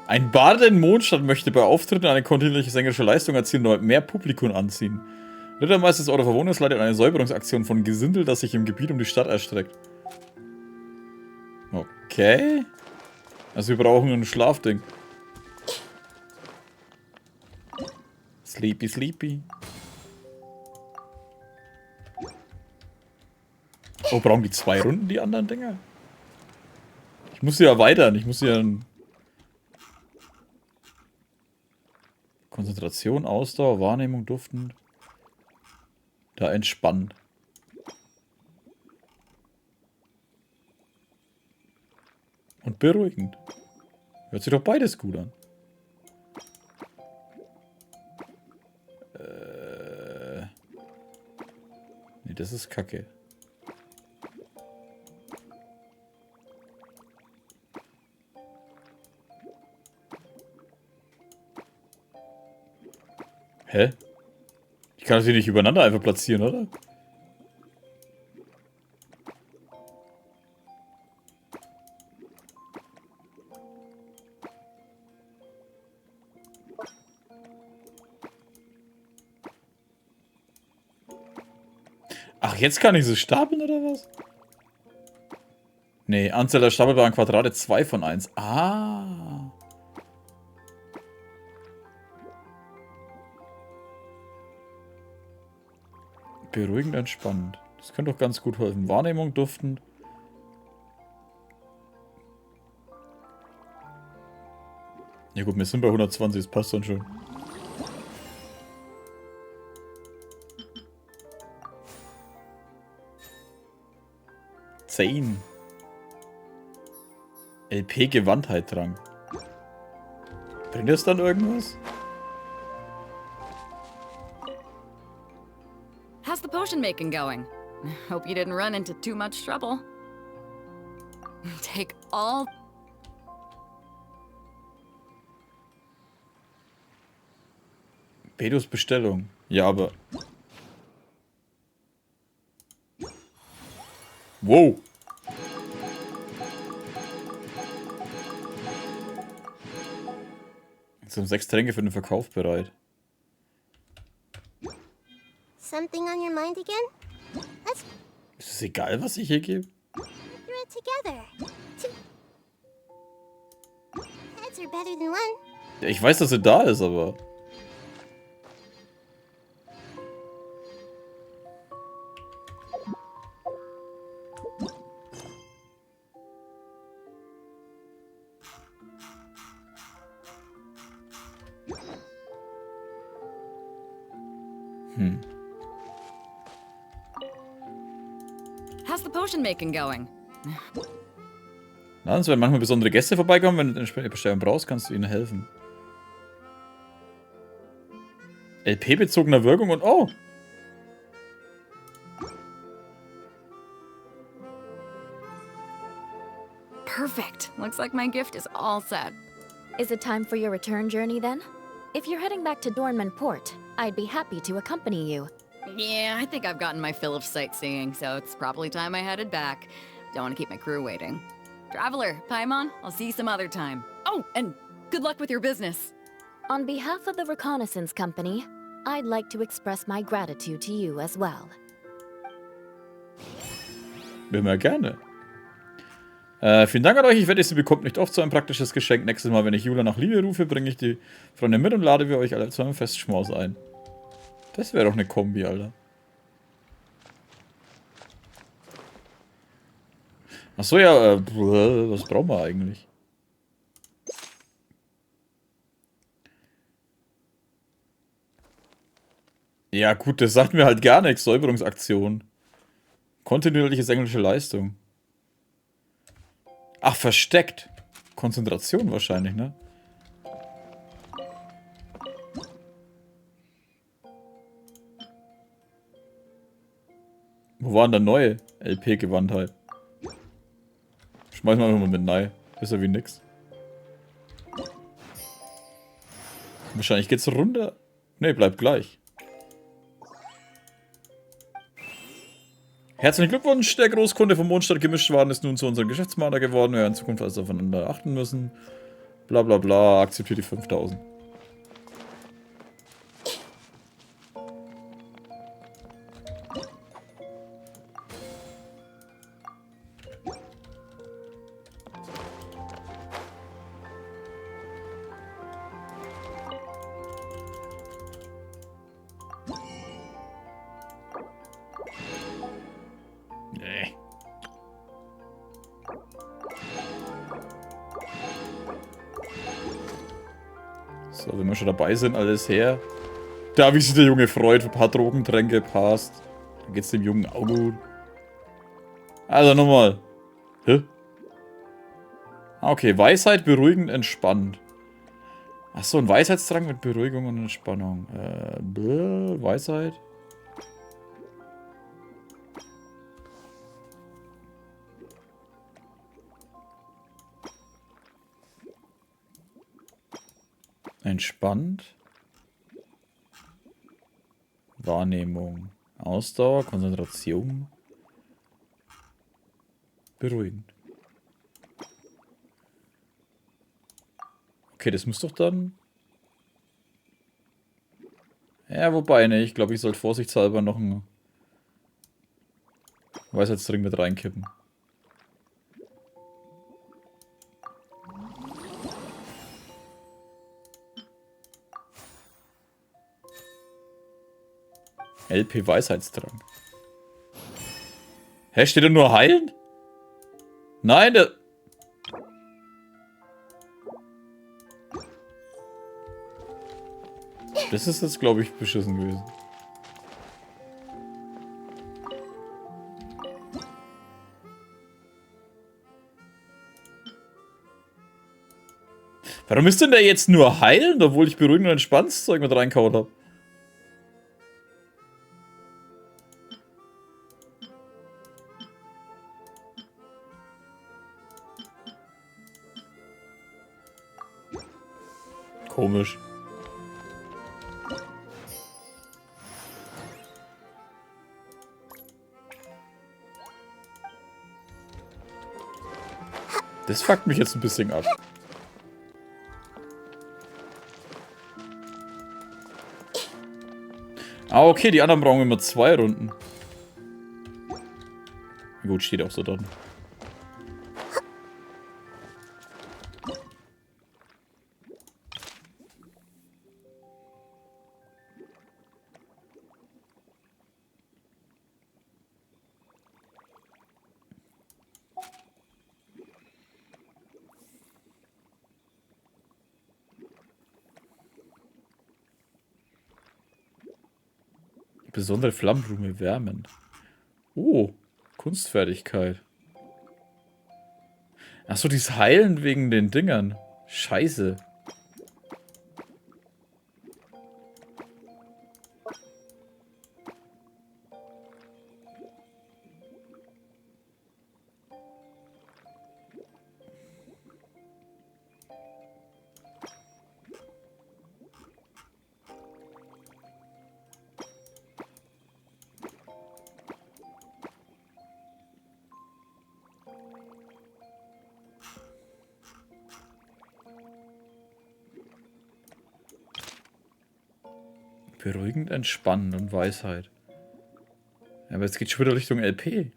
Ein Barde in Mondstadt möchte bei Auftritten eine kontinuierliche sängerische Leistung erzielen und damit mehr Publikum anziehen. Rittermeister ist eure Verwohnungsleiter in eine Säuberungsaktion von Gesindel, das sich im Gebiet um die Stadt erstreckt. Okay. Also wir brauchen ein Schlafding. Sleepy, sleepy. Oh, brauchen die 2 Runden, die anderen Dinger? Ich muss sie erweitern. Ich muss sie dann... Konzentration, Ausdauer, Wahrnehmung, Duften. Da entspannt. Und beruhigend. Hört sich doch beides gut an. Nee, das ist Kacke. Hä? Ich kann das hier nicht übereinander einfach platzieren, oder? Ach, jetzt kann ich sie stapeln, oder was? Nee, Anzahl der stapelbaren Quadrate 2 von 1. Ah. Beruhigend, entspannend. Das könnte doch ganz gut helfen. Wahrnehmung, duftend. Ja gut, wir sind bei 120, das passt dann schon. LP Gewandtheit Drang. Bringt das dann irgendwas? How's the potion making going? Hope you didn't run into too much trouble. Take all... Betos Bestellung. Ja, aber... Wow. Jetzt sind 6 Tränke für den Verkauf bereit. Something on your mind again? Ist es egal, was ich hier gebe? You're it together. Two heads are better than one. Ja, ich weiß, dass sie da ist, aber... How's the potion making going? Also, wenn manchmal besondere Gäste vorbeikommen, wenn du eine Bestellung brauchst, kannst du ihnen helfen. LP-bezogener Wirkung und oh! Perfect. Looks like my gift is all set. Is it time for your return journey then? If you're heading back to Dornman Port, I'd be happy to accompany you. Yeah, I think I've gotten my fill of sightseeing, so it's probably time I headed back. Don't want to keep my crew waiting. Traveler, Paimon, I'll see you some other time. Oh, and good luck with your business. On behalf of the Reconnaissance Company, I'd like to express my gratitude to you as well. Immer gerne. Vielen Dank an euch. Ich wette, sie bekommt nicht oft so ein praktisches Geschenk. Nächstes Mal, wenn ich Julia nach Liebe rufe, bringe ich die Freunde mit und lade wir euch alle zu einem Festschmaus ein. Das wäre doch eine Kombi, Alter. Achso, ja, was brauchen wir eigentlich? Ja gut, das sagt mir halt gar nichts. Säuberungsaktion. Kontinuierliche englische Leistung. Ach, versteckt. Konzentration wahrscheinlich, ne? Wo war denn der neue LP-Gewandtheit? Schmeißen wir einfach mal mit rein. Besser wie nix. Wahrscheinlich geht's runter. Ne, bleibt gleich. Herzlichen Glückwunsch, der Großkunde vom Mondstadt Gemischtwaren ist nun zu unserem Geschäftspartner geworden. Wir werden in Zukunft also aufeinander achten müssen. Bla bla bla, akzeptiert die 5000. Nee. So, wenn wir schon dabei sind, alles her. Da, wie sich der Junge freut, ein paar Drogentränke passt. Dann geht's dem Jungen auch gut. Also nochmal. Hä? Ah, okay, Weisheit, beruhigend, entspannt. Achso, ein Weisheitstrank mit Beruhigung und Entspannung. Weisheit. Entspannt. Wahrnehmung. Ausdauer, Konzentration. Beruhigend. Okay, das muss doch dann... Ja, wobei, ne, ich glaube, ich sollte vorsichtshalber noch einen Weisheitstrank mit reinkippen. LP Weisheitstrank. Hä, steht da nur heilen? Nein, der... Das ist jetzt, glaube ich, beschissen gewesen. Warum ist denn der jetzt nur heilen, obwohl ich beruhigend und entspanntes Zeug mit reingehauen habe? Komisch. Das fuckt mich jetzt ein bisschen ab. Ah, okay, die anderen brauchen immer 2 Runden. Gut, steht auch so drin. Besondere Flammenblume wärmen. Oh, Kunstfertigkeit. Achso, dieses Heilen wegen den Dingern. Scheiße. Beruhigend, entspannend und Weisheit. Ja, aber jetzt geht schon wieder Richtung LP.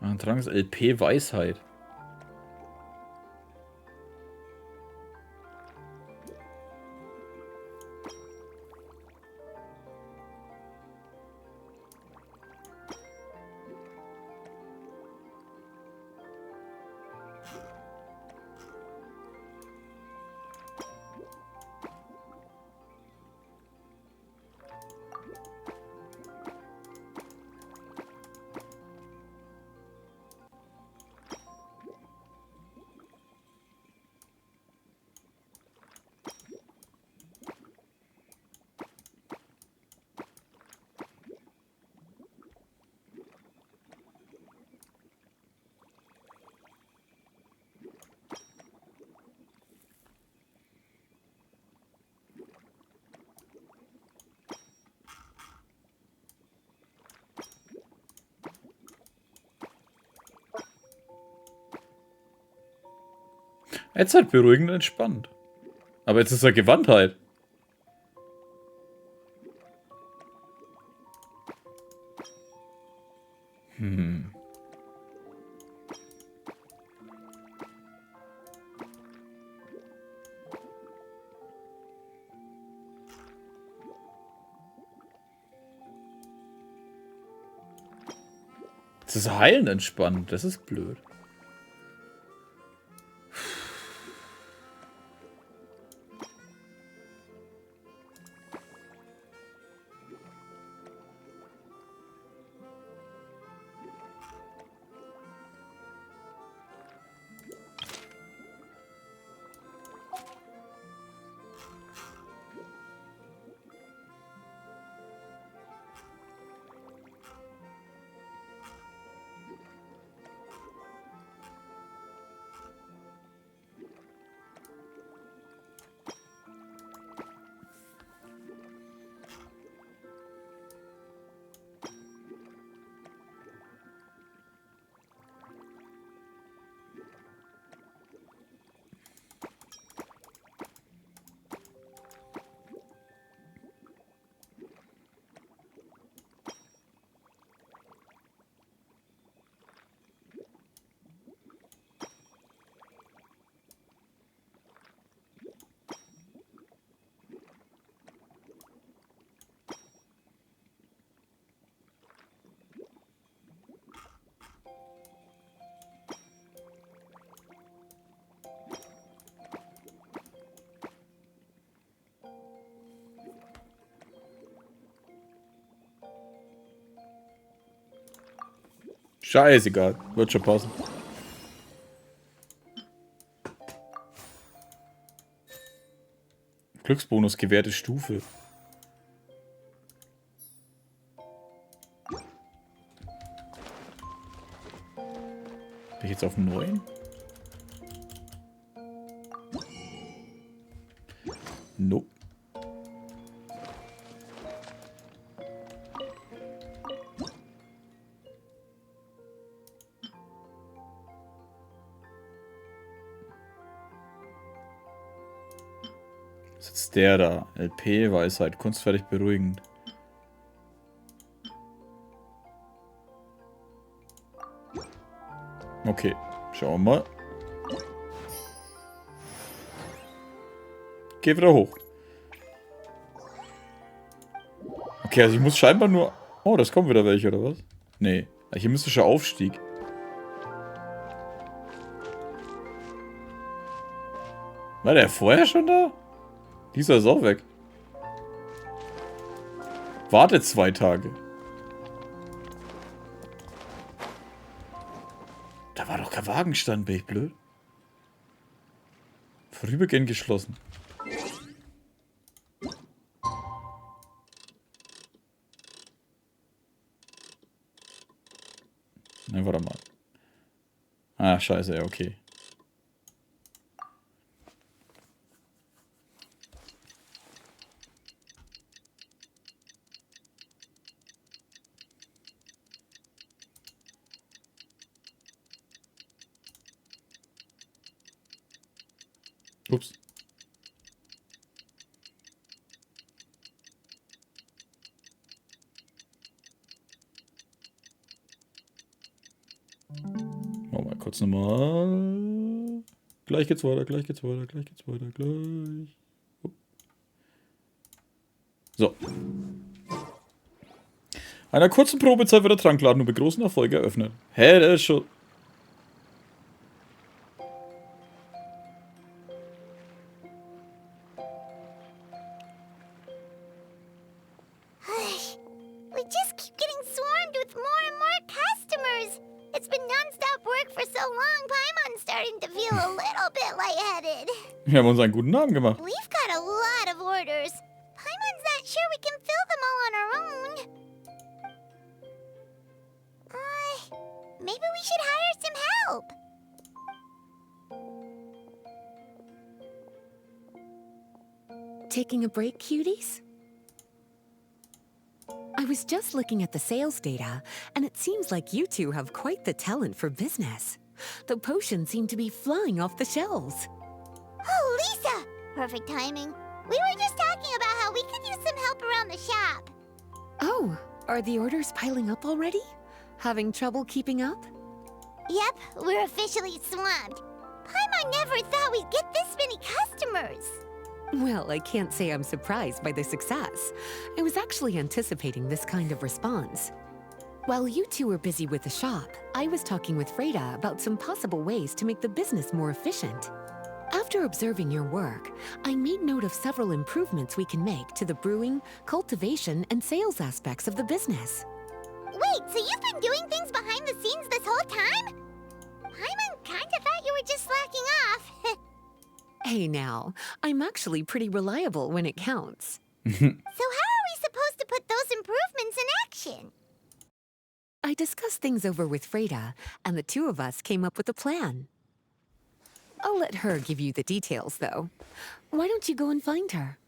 Antrag ist LP Weisheit. Jetzt halt beruhigend und entspannt. Aber jetzt ist er Gewandtheit. Jetzt ist Heilen entspannt. Das ist blöd. Scheißegal. Wird schon passen. Glücksbonus gewährte Stufe. Bin ich jetzt auf 9? Nope. Sitzt der da? LP, Weisheit, kunstfertig beruhigend. Okay, schauen wir mal. Geh wieder hoch. Okay, also ich muss scheinbar nur Oh, das kommen wieder welche, oder was? Nee. Alchemistischer Aufstieg. War der vorher schon da? Dieser ist auch weg. Warte 2 Tage. Da war doch kein Wagenstand, bin ich blöd. Vorübergehend geschlossen. Ne, warte mal. Ah, scheiße, ja, okay. Ups. Machen wir kurz nochmal. Gleich geht's weiter, gleich geht's weiter, gleich geht's weiter, gleich. So. Einer kurzen Probezeit wird der Trankladen nur mit großen Erfolg eröffnet. Hä, der ist schon... We just keep getting swarmed with more and more customers. It's been non-stop work for so long, Paimon's starting to feel a little bit lightheaded. Wir haben uns einen guten Namen gemacht. We've got a lot of orders. Paimon's not sure we can fill them all on our own. Maybe we should hire some help. Taking a break, cuties? I was just looking at the sales data, and it seems like you two have quite the talent for business. The potions seem to be flying off the shelves. Oh, Lisa! Perfect timing. We were just talking about how we could use some help around the shop. Oh, are the orders piling up already? Having trouble keeping up? Yep, we're officially swamped. Paimon never thought we'd get this many customers. Well, I can't say I'm surprised by the success. I was actually anticipating this kind of response. While you two were busy with the shop, I was talking with Freda about some possible ways to make the business more efficient. After observing your work, I made note of several improvements we can make to the brewing, cultivation, and sales aspects of the business. Wait, so you've been doing things behind the scenes this whole time? Paimon kinda thought you were just slacking off. Hey now, I'm actually pretty reliable when it counts. So how are we supposed to put those improvements in action? I discussed things over with Freda, and the two of us came up with a plan. I'll let her give you the details, though. Why don't you go and find her?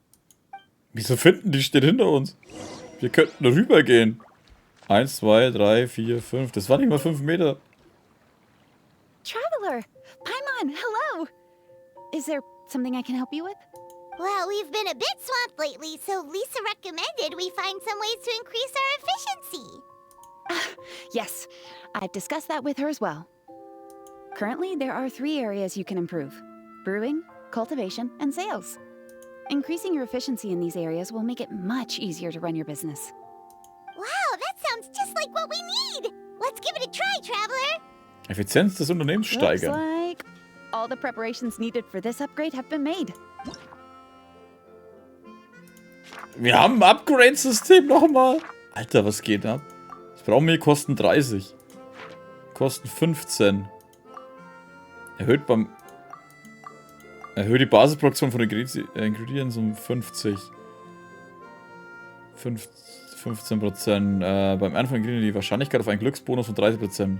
Wieso finden? Die steht hinter uns. Wir könnten rübergehen. 1, 2, 3, 4, 5. Das waren nicht mal 5 Meter. Traveler! Paimon, hello! Is there something I can help you with? Well, we've been a bit swamped lately, so Lisa recommended we find some ways to increase our efficiency. Yes, I've discussed that with her as well. Currently, there are 3 areas you can improve: brewing, cultivation, and sales. Increasing your efficiency in these areas will make it much easier to run your business. Wow, that sounds just like what we need! Let's give it a try, Traveler! Effizienz des Unternehmens Looks steigern. like all the preparations needed for this upgrade have been made. Wir haben ein Upgrade-System nochmal. Alter, was geht ab? Das brauchen wir, kosten 30. Kosten 15. Erhöht die Basisproduktion von Ingredients um 50. 15%. Beim Ernten von Ingredients die Wahrscheinlichkeit auf einen Glücksbonus von 30%.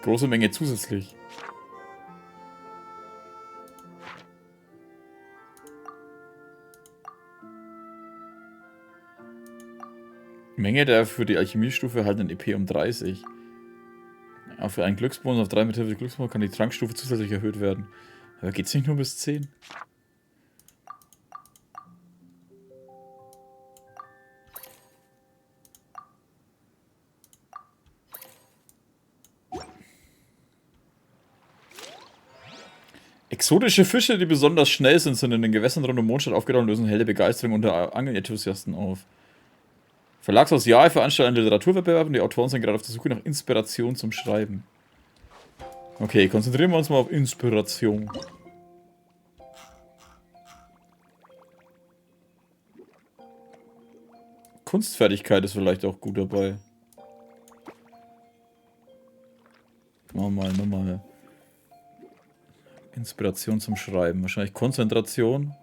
Große Menge zusätzlich. Menge der für die Alchemiestufe erhaltenen EP um 30. Auch für einen Glücksbonus auf 3 mit Hilfe des Glücksbonus kann die Trankstufe zusätzlich erhöht werden. Aber geht's nicht nur bis 10? Exotische Fische, die besonders schnell sind in den Gewässern rund um Mondstadt aufgetaucht und lösen helle Begeisterung unter Angelenthusiasten auf. Verlagshaus Ja veranstaltet einen Literaturwettbewerb und die Autoren sind gerade auf der Suche nach Inspiration zum Schreiben. Okay, konzentrieren wir uns mal auf Inspiration. Kunstfertigkeit ist vielleicht auch gut dabei. Nochmal. Inspiration zum Schreiben. Wahrscheinlich Konzentration.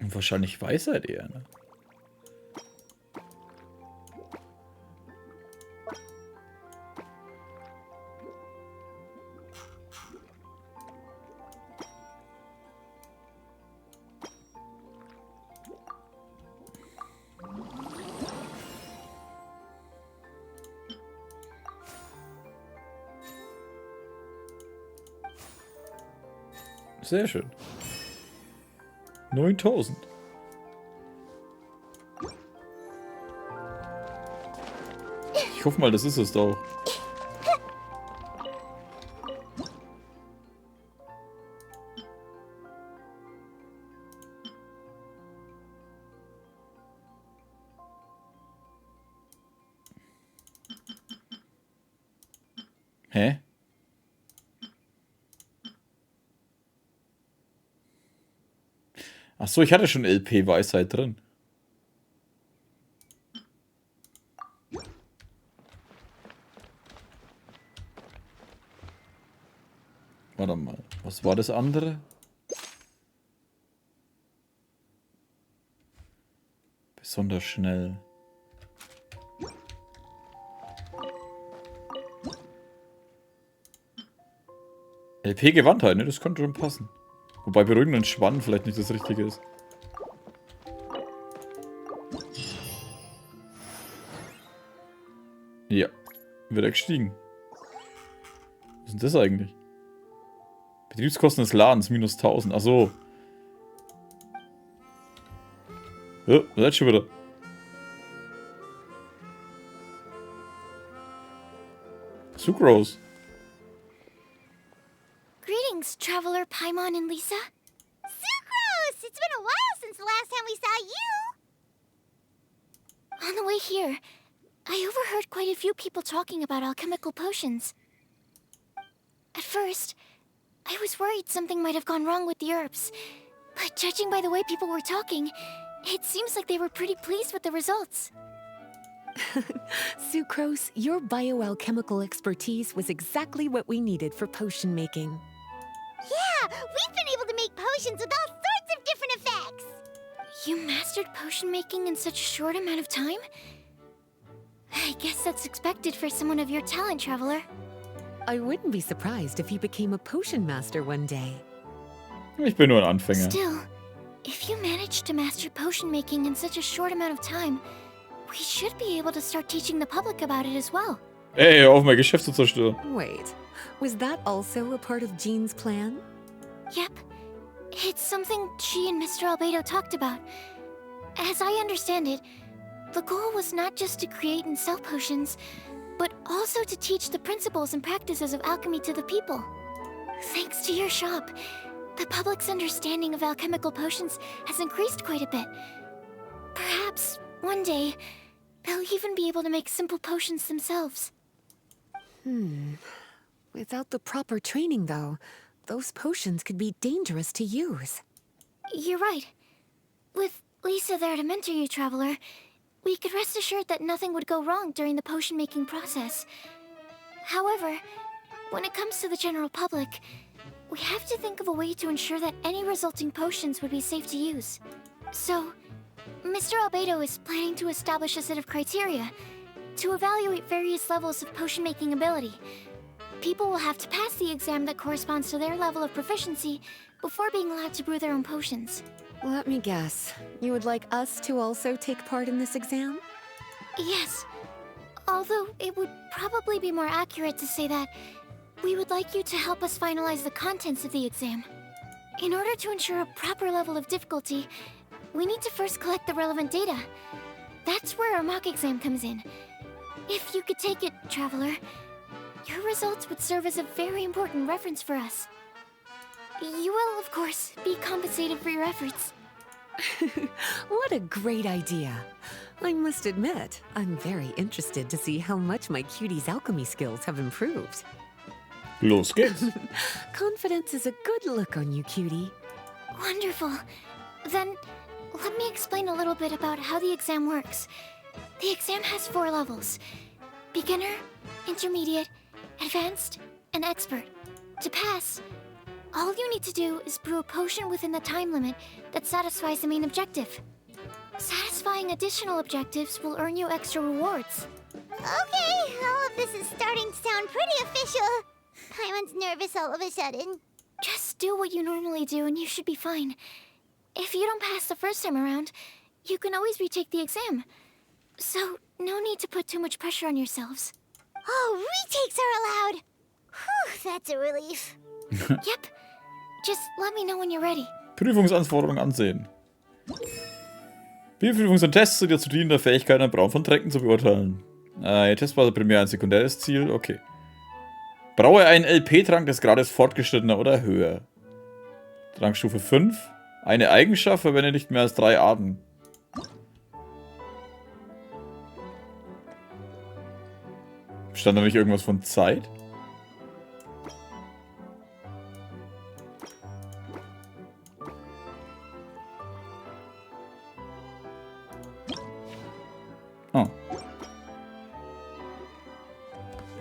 Und wahrscheinlich Weisheit eher, ne? Sehr schön. 9000. Ich hoffe mal, das ist es doch. Hä? Ach so, ich hatte schon LP-Weisheit drin. Warte mal, was war das andere? Besonders schnell. LP-Gewandtheit, ne? Das könnte schon passen. Wobei beruhigenden Schwann vielleicht nicht das Richtige ist. Ja, wird er gestiegen. Was ist denn das eigentlich? Betriebskosten des Ladens, minus 1000. Achso. Ja, seid schon wieder. Sucrose. Greetings, Traveler Paimon and Lisa. Sucrose! It's been a while since the last time we saw you! On the way here, I overheard quite a few people talking about alchemical potions. At first, I was worried something might have gone wrong with the herbs, but judging by the way people were talking, it seems like they were pretty pleased with the results. Sucrose, your bioalchemical expertise was exactly what we needed for potion making. Yeah, we've been able to make potions with all sorts of different effects! You mastered potion making in such a short amount of time? I guess that's expected for someone of your talent, Traveler. I wouldn't be surprised if you became a potion master one day. Ich bin nur ein Anfänger. Still, if you managed to master potion making in such a short amount of time, we should be able to start teaching the public about it as well. Ey, hör auf, mein Geschäft zu zerstören. Wait, was that also a part of Jean's plan? Yep. It's something she and Mr. Albedo talked about. As I understand it, the goal was not just to create and sell potions, but also to teach the principles and practices of alchemy to the people. Thanks to your shop, the public's understanding of alchemical potions has increased quite a bit. Perhaps, one day, they'll even be able to make simple potions themselves. Without the proper training, though, those potions could be dangerous to use. You're right. With Lisa there to mentor you, Traveler, we could rest assured that nothing would go wrong during the potion-making process. However, when it comes to the general public, we have to think of a way to ensure that any resulting potions would be safe to use. So, Mr. Albedo is planning to establish a set of criteria to evaluate various levels of potion-making ability. People will have to pass the exam that corresponds to their level of proficiency before being allowed to brew their own potions. Let me guess. You would like us to also take part in this exam? Yes. Although it would probably be more accurate to say that we would like you to help us finalize the contents of the exam. In order to ensure a proper level of difficulty, we need to first collect the relevant data. That's where our mock exam comes in. If you could take it, Traveler, your results would serve as a very important reference for us. You will, of course, be compensated for your efforts. What a great idea. I must admit, I'm very interested to see how much my cutie's alchemy skills have improved. Los geht's. Confidence is a good look on you, cutie. Wonderful. Then, let me explain a little bit about how the exam works. The exam has 4 levels: beginner, intermediate, advanced, and expert. To pass, all you need to do is brew a potion within the time limit that satisfies the main objective. Satisfying additional objectives will earn you extra rewards. Okay, all of this is starting to sound pretty official. Paimon's nervous all of a sudden. Just do what you normally do and you should be fine. If you don't pass the first time around, you can always retake the exam. So, no need to put too much pressure on yourselves. Oh, retakes are allowed! Whew, that's a relief. Yep. Just let me know when you're ready. Prüfungsanforderungen ansehen. Bioprüfungen sind Tests, die dazu dienen, der Fähigkeiten und Braun von Tränken zu beurteilen. Ihr Test war primär ein sekundäres Ziel, okay. Braue einen LP-Trank des Grades fortgeschrittener oder höher. Trankstufe 5. Eine Eigenschaft, verwende nicht mehr als 3 Arten. Stand da nicht irgendwas von Zeit? Oh.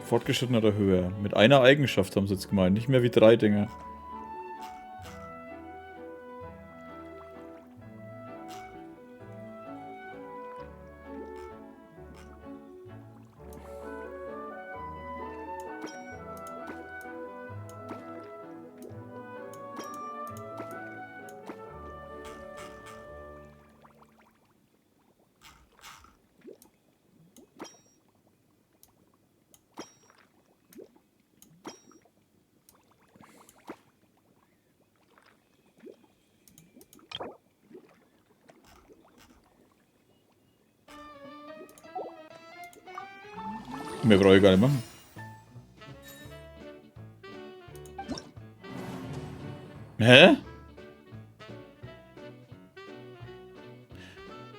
Fortgeschritten oder höher. Mit einer Eigenschaft haben sie jetzt gemeint. Nicht mehr wie 3 Dinge. Mehr brauche ich gar nicht machen. Hä?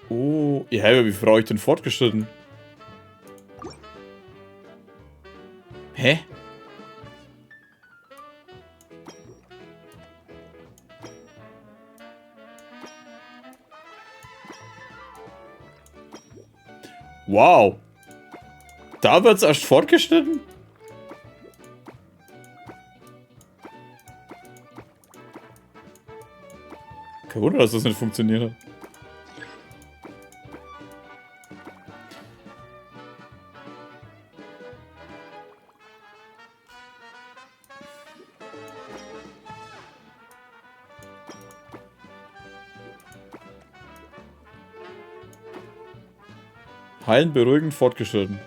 Oh, ja, aber wie brauche ich denn fortgeschritten? Hä? Wow. Da wird's erst fortgeschnitten? Kein Wunder, dass das nicht funktioniert hat. Heilen, beruhigend, fortgeschritten.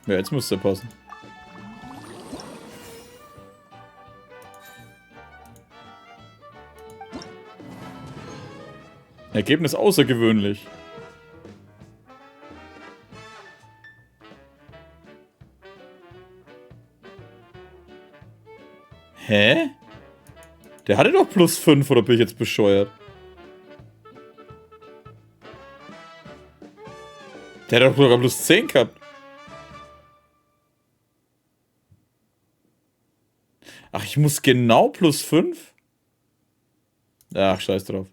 Ja, jetzt muss der passen. Ergebnis außergewöhnlich. Hä? Der hatte doch plus 5, oder bin ich jetzt bescheuert? Der hat doch sogar plus 10 gehabt. Ach, ich muss genau plus 5? Ach, scheiß drauf.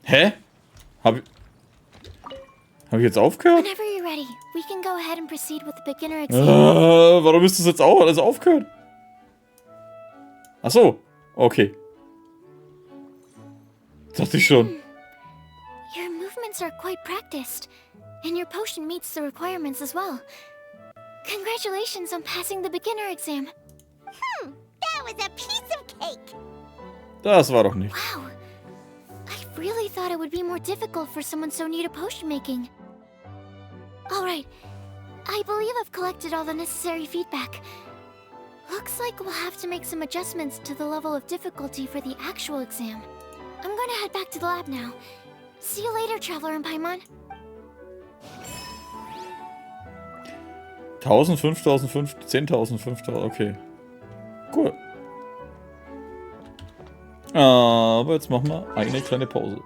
Hä? Hab ich jetzt aufgehört? Whenever you're ready, we can go ahead and proceed with the beginner exam. Warum ist das jetzt auch alles aufgehört? Ach so, okay. Dachte ich schon. Your movements are quite practiced, and your potion meets the requirements as well. Congratulations on passing the beginner exam. That was a piece of cake. Das war doch nicht. Wow. I really thought it would be more difficult for someone so new to potion making. Alright. I believe I've collected all the necessary feedback. Looks like we'll have to make some adjustments to the level of difficulty for the actual exam. I'm gonna head back to the lab now. See you later, Traveler in Paimon. 1000, 5000, 10.000, 5000, okay. Cool. Aber jetzt machen wir eine kleine Pause.